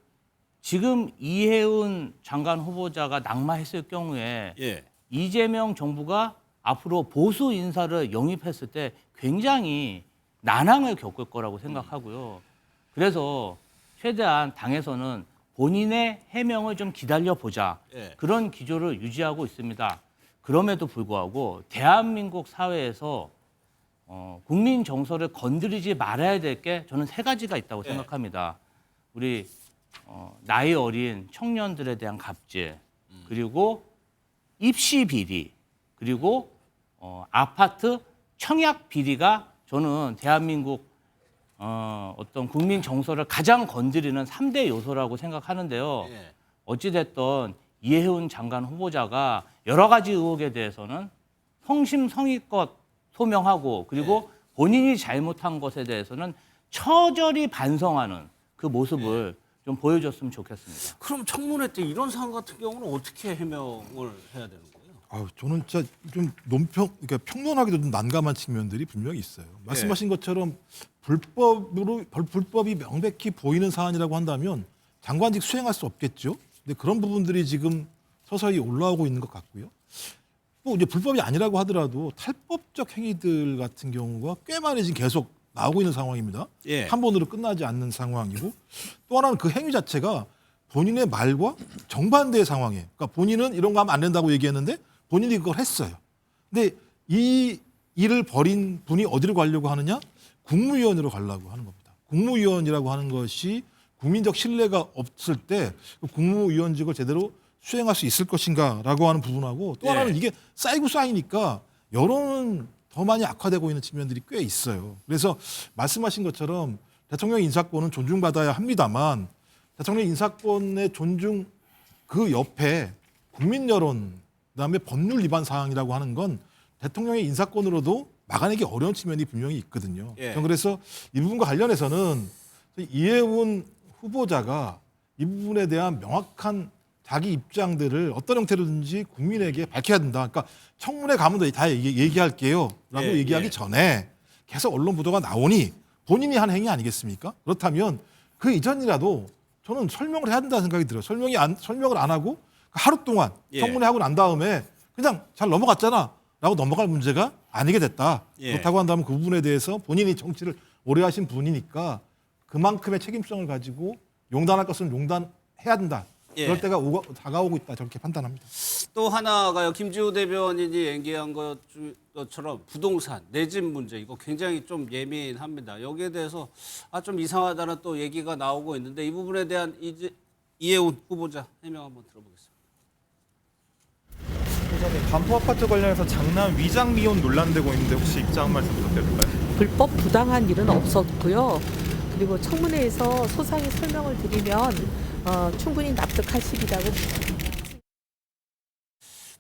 지금 이해운 장관 후보자가 낙마했을 경우에 이재명 정부가 앞으로 보수 인사를 영입했을 때 굉장히 난항을 겪을 거라고 생각하고요. 그래서 최대한 당에서는 본인의 해명을 좀 기다려보자. 그런 기조를 유지하고 있습니다. 그럼에도 불구하고 대한민국 사회에서 국민 정서를 건드리지 말아야 될 게 저는 3가지가 있다고 생각합니다. 우리 나이 어린 청년들에 대한 갑질, 그리고 입시 비리, 그리고 아파트 청약 비리가 저는 대한민국 어떤 국민 정서를 가장 건드리는 3대 요소라고 생각하는데요. 어찌됐든 이해운 장관 후보자가 여러 가지 의혹에 대해서는 성심성의껏 소명하고 그리고 본인이 잘못한 것에 대해서는 처절히 반성하는 그 모습을 좀 보여줬으면 좋겠습니다. 그럼 청문회 때 이런 사안 같은 경우는 어떻게 해명을 해야 되는 거예요? 저는 진짜 좀 그러니까 평론하기도 좀 난감한 측면들이 분명히 있어요. 말씀하신 것처럼 불법이 명백히 보이는 사안이라고 한다면 장관직 수행할 수 없겠죠. 근데 그런 부분들이 지금 서서히 올라오고 있는 것 같고요. 뭐 이제 불법이 아니라고 하더라도 탈법적 행위들 같은 경우가 꽤 많이 지금 계속 나오고 있는 상황입니다. 한 번으로 끝나지 않는 상황이고 또 하나는 그 행위 자체가 본인의 말과 정반대의 상황이에요. 그러니까 본인은 이런 거 하면 안 된다고 얘기했는데 본인이 그걸 했어요. 근데 이 일을 벌인 분이 어디로 가려고 하느냐? 국무위원으로 가려고 하는 겁니다. 국무위원이라고 하는 것이 국민적 신뢰가 없을 때 그 국무위원직을 제대로 수행할 수 있을 것인가라고 하는 부분하고 또 하나는 이게 쌓이고 쌓이니까 여론은 더 많이 악화되고 있는 측면들이 꽤 있어요. 그래서 말씀하신 것처럼 대통령 인사권은 존중받아야 합니다만 대통령 인사권의 존중 그 옆에 국민 여론 그다음에 법률 위반 사항이라고 하는 건 대통령의 인사권으로도 막아내기 어려운 측면이 분명히 있거든요. 저는 그래서 이 부분과 관련해서는 이해운 후보자가 이 부분에 대한 명확한 자기 입장들을 어떤 형태로든지 국민에게 밝혀야 된다. 그러니까 청문회 가면 다 얘기할게요 라고 얘기하기 전에 계속 언론 보도가 나오니 본인이 한 행위 아니겠습니까? 그렇다면 그 이전이라도 저는 설명을 해야 된다는 생각이 들어요. 설명을 안 하고 하루 동안 청문회 하고 난 다음에 그냥 잘 넘어갔잖아 라고 넘어갈 문제가 아니게 됐다. 그렇다고 한다면 그 부분에 대해서 본인이 정치를 오래 하신 분이니까 그만큼의 책임성을 가지고 용단할 것은 용단해야 된다. 그럴 때가 다가오고 있다. 저렇게 판단합니다. 또 하나가요. 김지호 대변인이 얘기한 것처럼 부동산, 내 집 문제 이거 굉장히 좀 예민합니다. 여기에 대해서 좀 이상하다는 또 얘기가 나오고 있는데 이 부분에 대한 이해운 후보자 해명 한번 들어보겠습니다. 반포 아파트 관련해서 장난 위장 미혼 논란되고 있는데 혹시 입장 말씀 부탁드릴까요? 불법 부당한 일은 없었고요. 그리고 청문회에서 소상히 설명을 드리면 충분히 납득하시리라고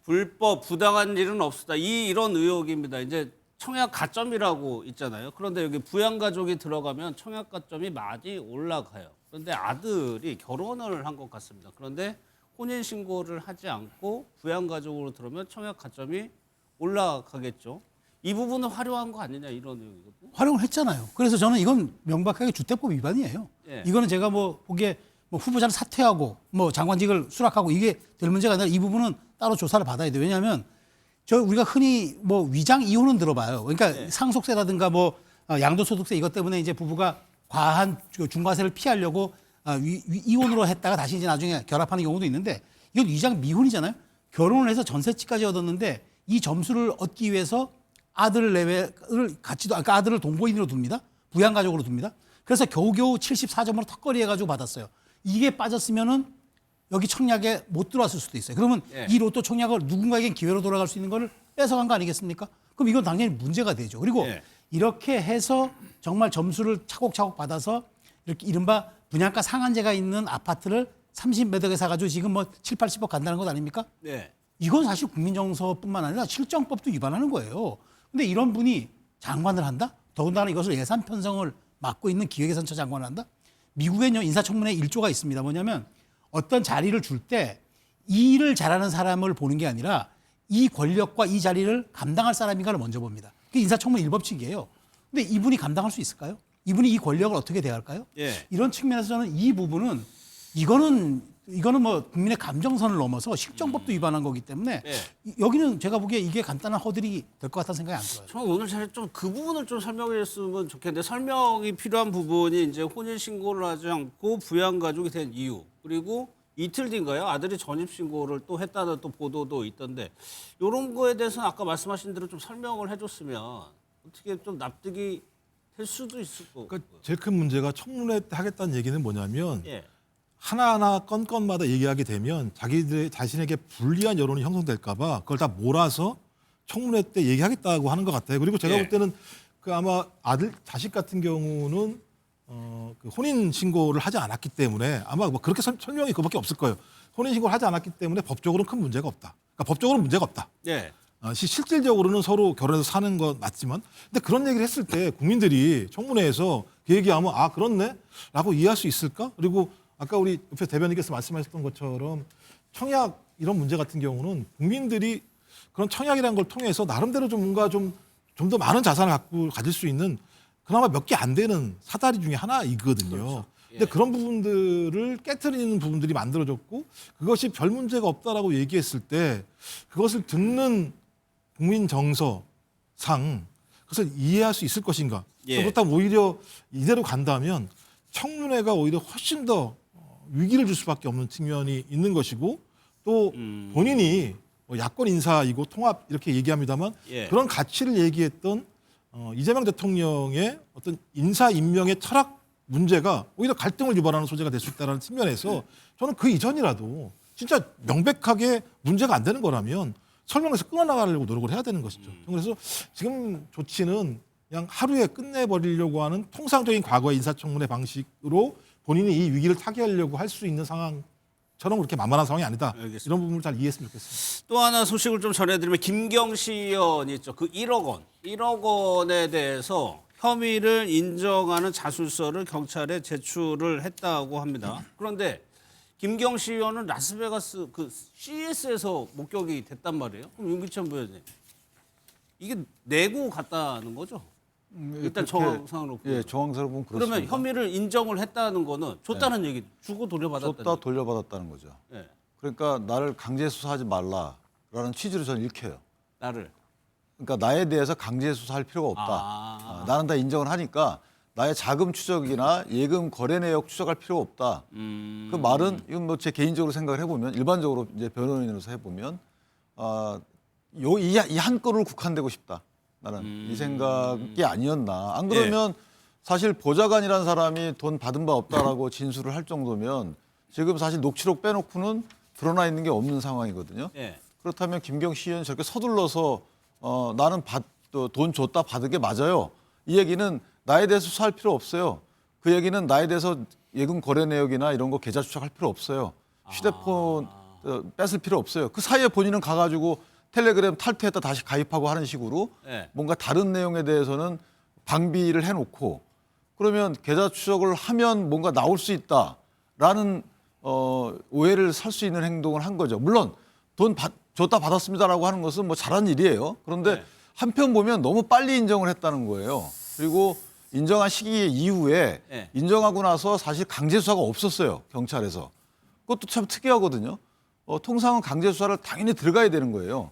불법 부당한 일은 없었다. 이런 의혹입니다. 이제 청약 가점이라고 있잖아요. 그런데 여기 부양 가족이 들어가면 청약 가점이 많이 올라가요. 그런데 아들이 결혼을 한 것 같습니다. 그런데 혼인 신고를 하지 않고 부양 가족으로 들어오면 청약 가점이 올라가겠죠. 이 부분은 활용한 거 아니냐 이런 내용이거든요. 활용을 했잖아요. 그래서 저는 이건 명백하게 주택법 위반이에요. 예. 이거는 제가 뭐 보기에 뭐 후보자를 사퇴하고 뭐 장관직을 수락하고 이게 될 문제가 아니라 이 부분은 따로 조사를 받아야 돼요. 왜냐하면 우리가 흔히 뭐 위장 이혼은 들어봐요. 그러니까 예. 상속세라든가 뭐 양도소득세 이것 때문에 이제 부부가 과한 중과세를 피하려고 이혼으로 했다가 다시 이제 나중에 결합하는 경우도 있는데 이건 위장 미혼이잖아요. 결혼을 해서 전셋집까지 얻었는데 이 점수를 얻기 위해서 아들 내외를 그러니까 아들을 동거인으로 둡니다. 부양가족으로 둡니다. 그래서 겨우겨우 74점으로 턱걸이 해가지고 받았어요. 이게 빠졌으면은 여기 청약에 못 들어왔을 수도 있어요. 그러면 예. 이 로또 청약을 누군가에겐 기회로 돌아갈 수 있는 거를 뺏어간 거 아니겠습니까? 그럼 이건 당연히 문제가 되죠. 그리고 예. 이렇게 해서 정말 점수를 차곡차곡 받아서 이렇게 이른바 분양가 상한제가 있는 아파트를 30몇 억에 사가지고 지금 뭐 7, 80억 간다는 것 아닙니까? 네. 이건 사실 국민정서뿐만 아니라 실정법도 위반하는 거예요. 근데 이런 분이 장관을 한다? 더군다나 이것을 예산 편성을 맡고 있는 기획예산처 장관을 한다? 미국의 인사청문회 1조가 있습니다. 뭐냐면 어떤 자리를 줄 때 이 일을 잘하는 사람을 보는 게 아니라 이 권력과 이 자리를 감당할 사람인가를 먼저 봅니다. 그게 인사청문회 1법칙이에요. 근데 이분이 감당할 수 있을까요? 이분이 이 권력을 어떻게 대할까요? 예. 이런 측면에서 저는 이 부분은 이거는 뭐 국민의 감정선을 넘어서 실정법도 위반한 거기 때문에 예. 여기는 제가 보기에 이게 간단한 허들이 될 것 같다는 생각이 안 들어요. 저는 오늘 잘 좀 그 부분을 좀 설명해 줬으면 좋겠는데 설명이 필요한 부분이 이제 혼인 신고를 하지 않고 부양 가족이 된 이유 그리고 이틀 뒤인가요? 아들이 전입 신고를 또 했다는 또 보도도 있던데 이런 거에 대해서는 아까 말씀하신 대로 좀 설명을 해줬으면 어떻게 좀 납득이 될 수도 있을 거고. 그러니까 제일 큰 문제가 청문회 때 하겠다는 얘기는 뭐냐면 예. 하나하나 건건마다 얘기하게 되면 자신에게 불리한 여론이 형성될까 봐 그걸 다 몰아서 청문회 때 얘기하겠다고 하는 것 같아요. 그리고 제가 예. 볼 때는 그 아마 자식 같은 경우는 그 혼인 신고를 하지 않았기 때문에 아마 뭐 그렇게 설명이 그밖에 없을 거예요. 혼인 신고를 하지 않았기 때문에 법적으로는 큰 문제가 없다. 그러니까 법적으로는 문제가 없다. 예. 실질적으로는 서로 결혼해서 사는 건 맞지만 근데 그런 얘기를 했을 때 국민들이 청문회에서 그 얘기하면 아 그렇네? 라고 이해할 수 있을까? 그리고 아까 우리 옆에 대변인께서 말씀하셨던 것처럼 청약 이런 문제 같은 경우는 국민들이 그런 청약이라는 걸 통해서 나름대로 좀 뭔가 좀 더 많은 자산을 가질 수 있는 그나마 몇 개 안 되는 사다리 중에 하나이거든요. 그렇죠. 예. 근데 그런 부분들을 깨트리는 부분들이 만들어졌고 그것이 별 문제가 없다라고 얘기했을 때 그것을 듣는 국민 정서상 그것을 이해할 수 있을 것인가. 예. 그렇다면 오히려 이대로 간다면 청문회가 오히려 훨씬 더 위기를 줄 수밖에 없는 측면이 있는 것이고 또 본인이 야권 인사이고 통합 이렇게 얘기합니다만 예. 그런 가치를 얘기했던 이재명 대통령의 어떤 인사 임명의 철학 문제가 오히려 갈등을 유발하는 소재가 될 수 있다는 측면에서 저는 그 이전이라도 진짜 명백하게 문제가 안 되는 거라면 설명해서 끊어나가려고 노력을 해야 되는 것이죠. 그래서 지금 조치는 그냥 하루에 끝내버리려고 하는 통상적인 과거의 인사청문회 방식으로 본인이 이 위기를 타개하려고 할 수 있는 상황처럼 그렇게 만만한 상황이 아니다. 알겠습니다. 이런 부분을 잘 이해했으면 좋겠습니다. 또 하나 소식을 좀 전해드리면 김경시 의원이 있죠. 그 1억 원에 대해서 혐의를 인정하는 자술서를 경찰에 제출을 했다고 합니다. 그런데 김경시 의원은 라스베가스 그 CES에서 목격이 됐단 말이에요. 그럼 윤기천 부회장님 이게 내고 갔다는 거죠? 일단 정황상으로 예, 정황상으로 보면 그렇습니다. 그러면 혐의를 인정을 했다는 거는 줬다는 얘기, 주고 돌려받았다는 줬다 돌려받았다는 거죠. 예. 그러니까 나를 강제 수사하지 말라라는 취지로 저는 읽혀요. 나를. 그러니까 나에 대해서 강제 수사할 필요가 없다. 나는 다 인정을 하니까 나의 자금 추적이나 예금 거래 내역 추적할 필요가 없다. 그 말은 이건 뭐 제 개인적으로 생각을 해보면 일반적으로 이제 변호인으로서 해보면 이 한 건으로 국한되고 싶다. 나는 이 생각이 아니었나. 안 그러면 사실 보좌관이라는 사람이 돈 받은 바 없다라고 진술을 할 정도면 지금 사실 녹취록 빼놓고는 드러나 있는 게 없는 상황이거든요. 예. 그렇다면 김경시 의원 저렇게 서둘러서 나는 돈 줬다 받은 게 맞아요. 이 얘기는 나에 대해서 수사할 필요 없어요. 그 얘기는 나에 대해서 예금 거래 내역이나 이런 거 계좌 추적할 필요 없어요. 휴대폰 뺏을 필요 없어요. 그 사이에 본인은 가가지고 텔레그램 탈퇴했다 다시 가입하고 하는 식으로 뭔가 다른 내용에 대해서는 방비를 해놓고 그러면 계좌 추적을 하면 뭔가 나올 수 있다라는 오해를 살 수 있는 행동을 한 거죠. 물론 돈 줬다 받았습니다라고 하는 것은 뭐 잘한 일이에요. 그런데 한편 보면 너무 빨리 인정을 했다는 거예요. 그리고 인정한 시기 이후에 네. 인정하고 나서 사실 강제 수사가 없었어요. 경찰에서. 그것도 참 특이하거든요. 통상은 강제 수사를 당연히 들어가야 되는 거예요.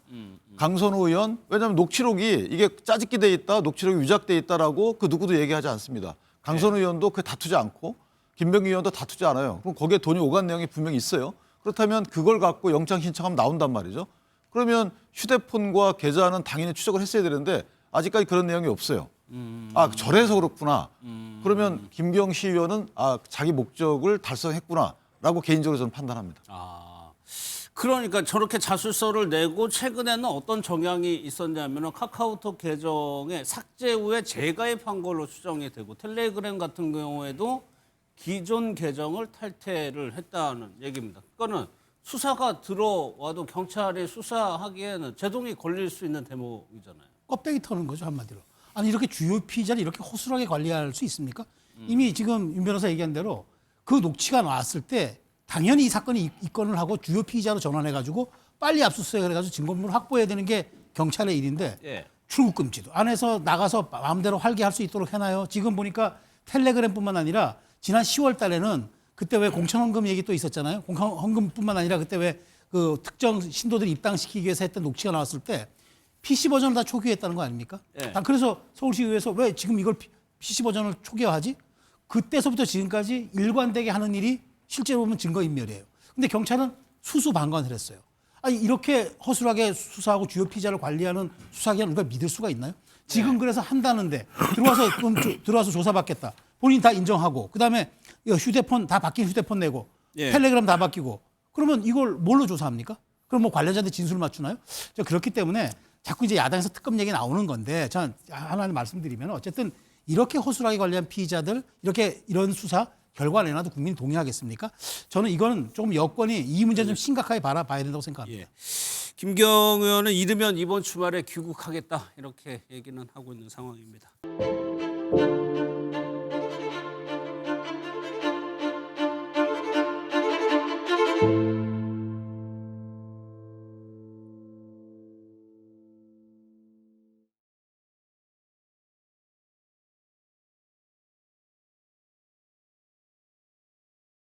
강선우 의원, 왜냐하면 녹취록이 이게 짜집기 돼 있다, 녹취록이 위작돼 있다라고 그 누구도 얘기하지 않습니다. 강선우 의원도 그 다투지 않고 김병기 의원도 다투지 않아요. 그럼 거기에 돈이 오간 내용이 분명히 있어요. 그렇다면 그걸 갖고 영장 신청하면 나온단 말이죠. 그러면 휴대폰과 계좌는 당연히 추적을 했어야 되는데 아직까지 그런 내용이 없어요. 아, 저래서 그렇구나. 그러면 김경시 의원은 자기 목적을 달성했구나라고 개인적으로 저는 판단합니다. 그러니까 저렇게 자술서를 내고 최근에는 어떤 정황이 있었냐면은 카카오톡 계정에 삭제 후에 재가입한 걸로 추정이 되고 텔레그램 같은 경우에도 기존 계정을 탈퇴를 했다는 얘기입니다. 그거는 수사가 들어와도 경찰이 수사하기에는 제동이 걸릴 수 있는 대목이잖아요. 껍데기 터는 거죠, 한마디로. 아니 이렇게 주요 피의자를 이렇게 허술하게 관리할 수 있습니까? 이미 지금 윤 변호사 얘기한 대로 그 녹취가 나왔을 때 당연히 이 사건이 입건을 하고 주요 피의자로 전환해가지고 빨리 압수수색을 해가지고 증거물을 확보해야 되는 게 경찰의 일인데 예. 출국 금지도 안에서 나가서 마음대로 활개할 수 있도록 해놔요. 지금 보니까 텔레그램뿐만 아니라 지난 10월 달에는 그때 왜 공천헌금 얘기 또 있었잖아요. 공천헌금뿐만 아니라 그때 왜 그 특정 신도들 입당시키기 위해서 했던 녹취가 나왔을 때 PC 버전을 다 초기화했다는 거 아닙니까? 예. 그래서 서울시의회에서 왜 지금 이걸 PC 버전을 초기화하지? 그때서부터 지금까지 일관되게 하는 일이 실제로 보면 증거인멸이에요. 근데 경찰은 수수방관을 했어요. 아니 이렇게 허술하게 수사하고 주요 피의자를 관리하는 수사기관을 우리가 믿을 수가 있나요? 지금 그래서 한다는데 들어와서 조사받겠다. 본인 다 인정하고 그다음에 휴대폰 다 바뀐 휴대폰 내고 텔레그램 다 바뀌고 그러면 이걸 뭘로 조사합니까? 그럼 뭐 관련자한테 진술을 맞추나요? 그렇기 때문에 자꾸 이제 야당에서 특검 얘기 나오는 건데 저는 하나 말씀드리면 어쨌든 이렇게 허술하게 관리한 피의자들 이런 수사 결과 내놔도 국민이 동의하겠습니까? 저는 이거는 조금 여권이 이 문제는 좀 심각하게 바라봐야 된다고 생각합니다. 예. 김경 의원은 이르면 이번 주말에 귀국하겠다 이렇게 얘기는 하고 있는 상황입니다.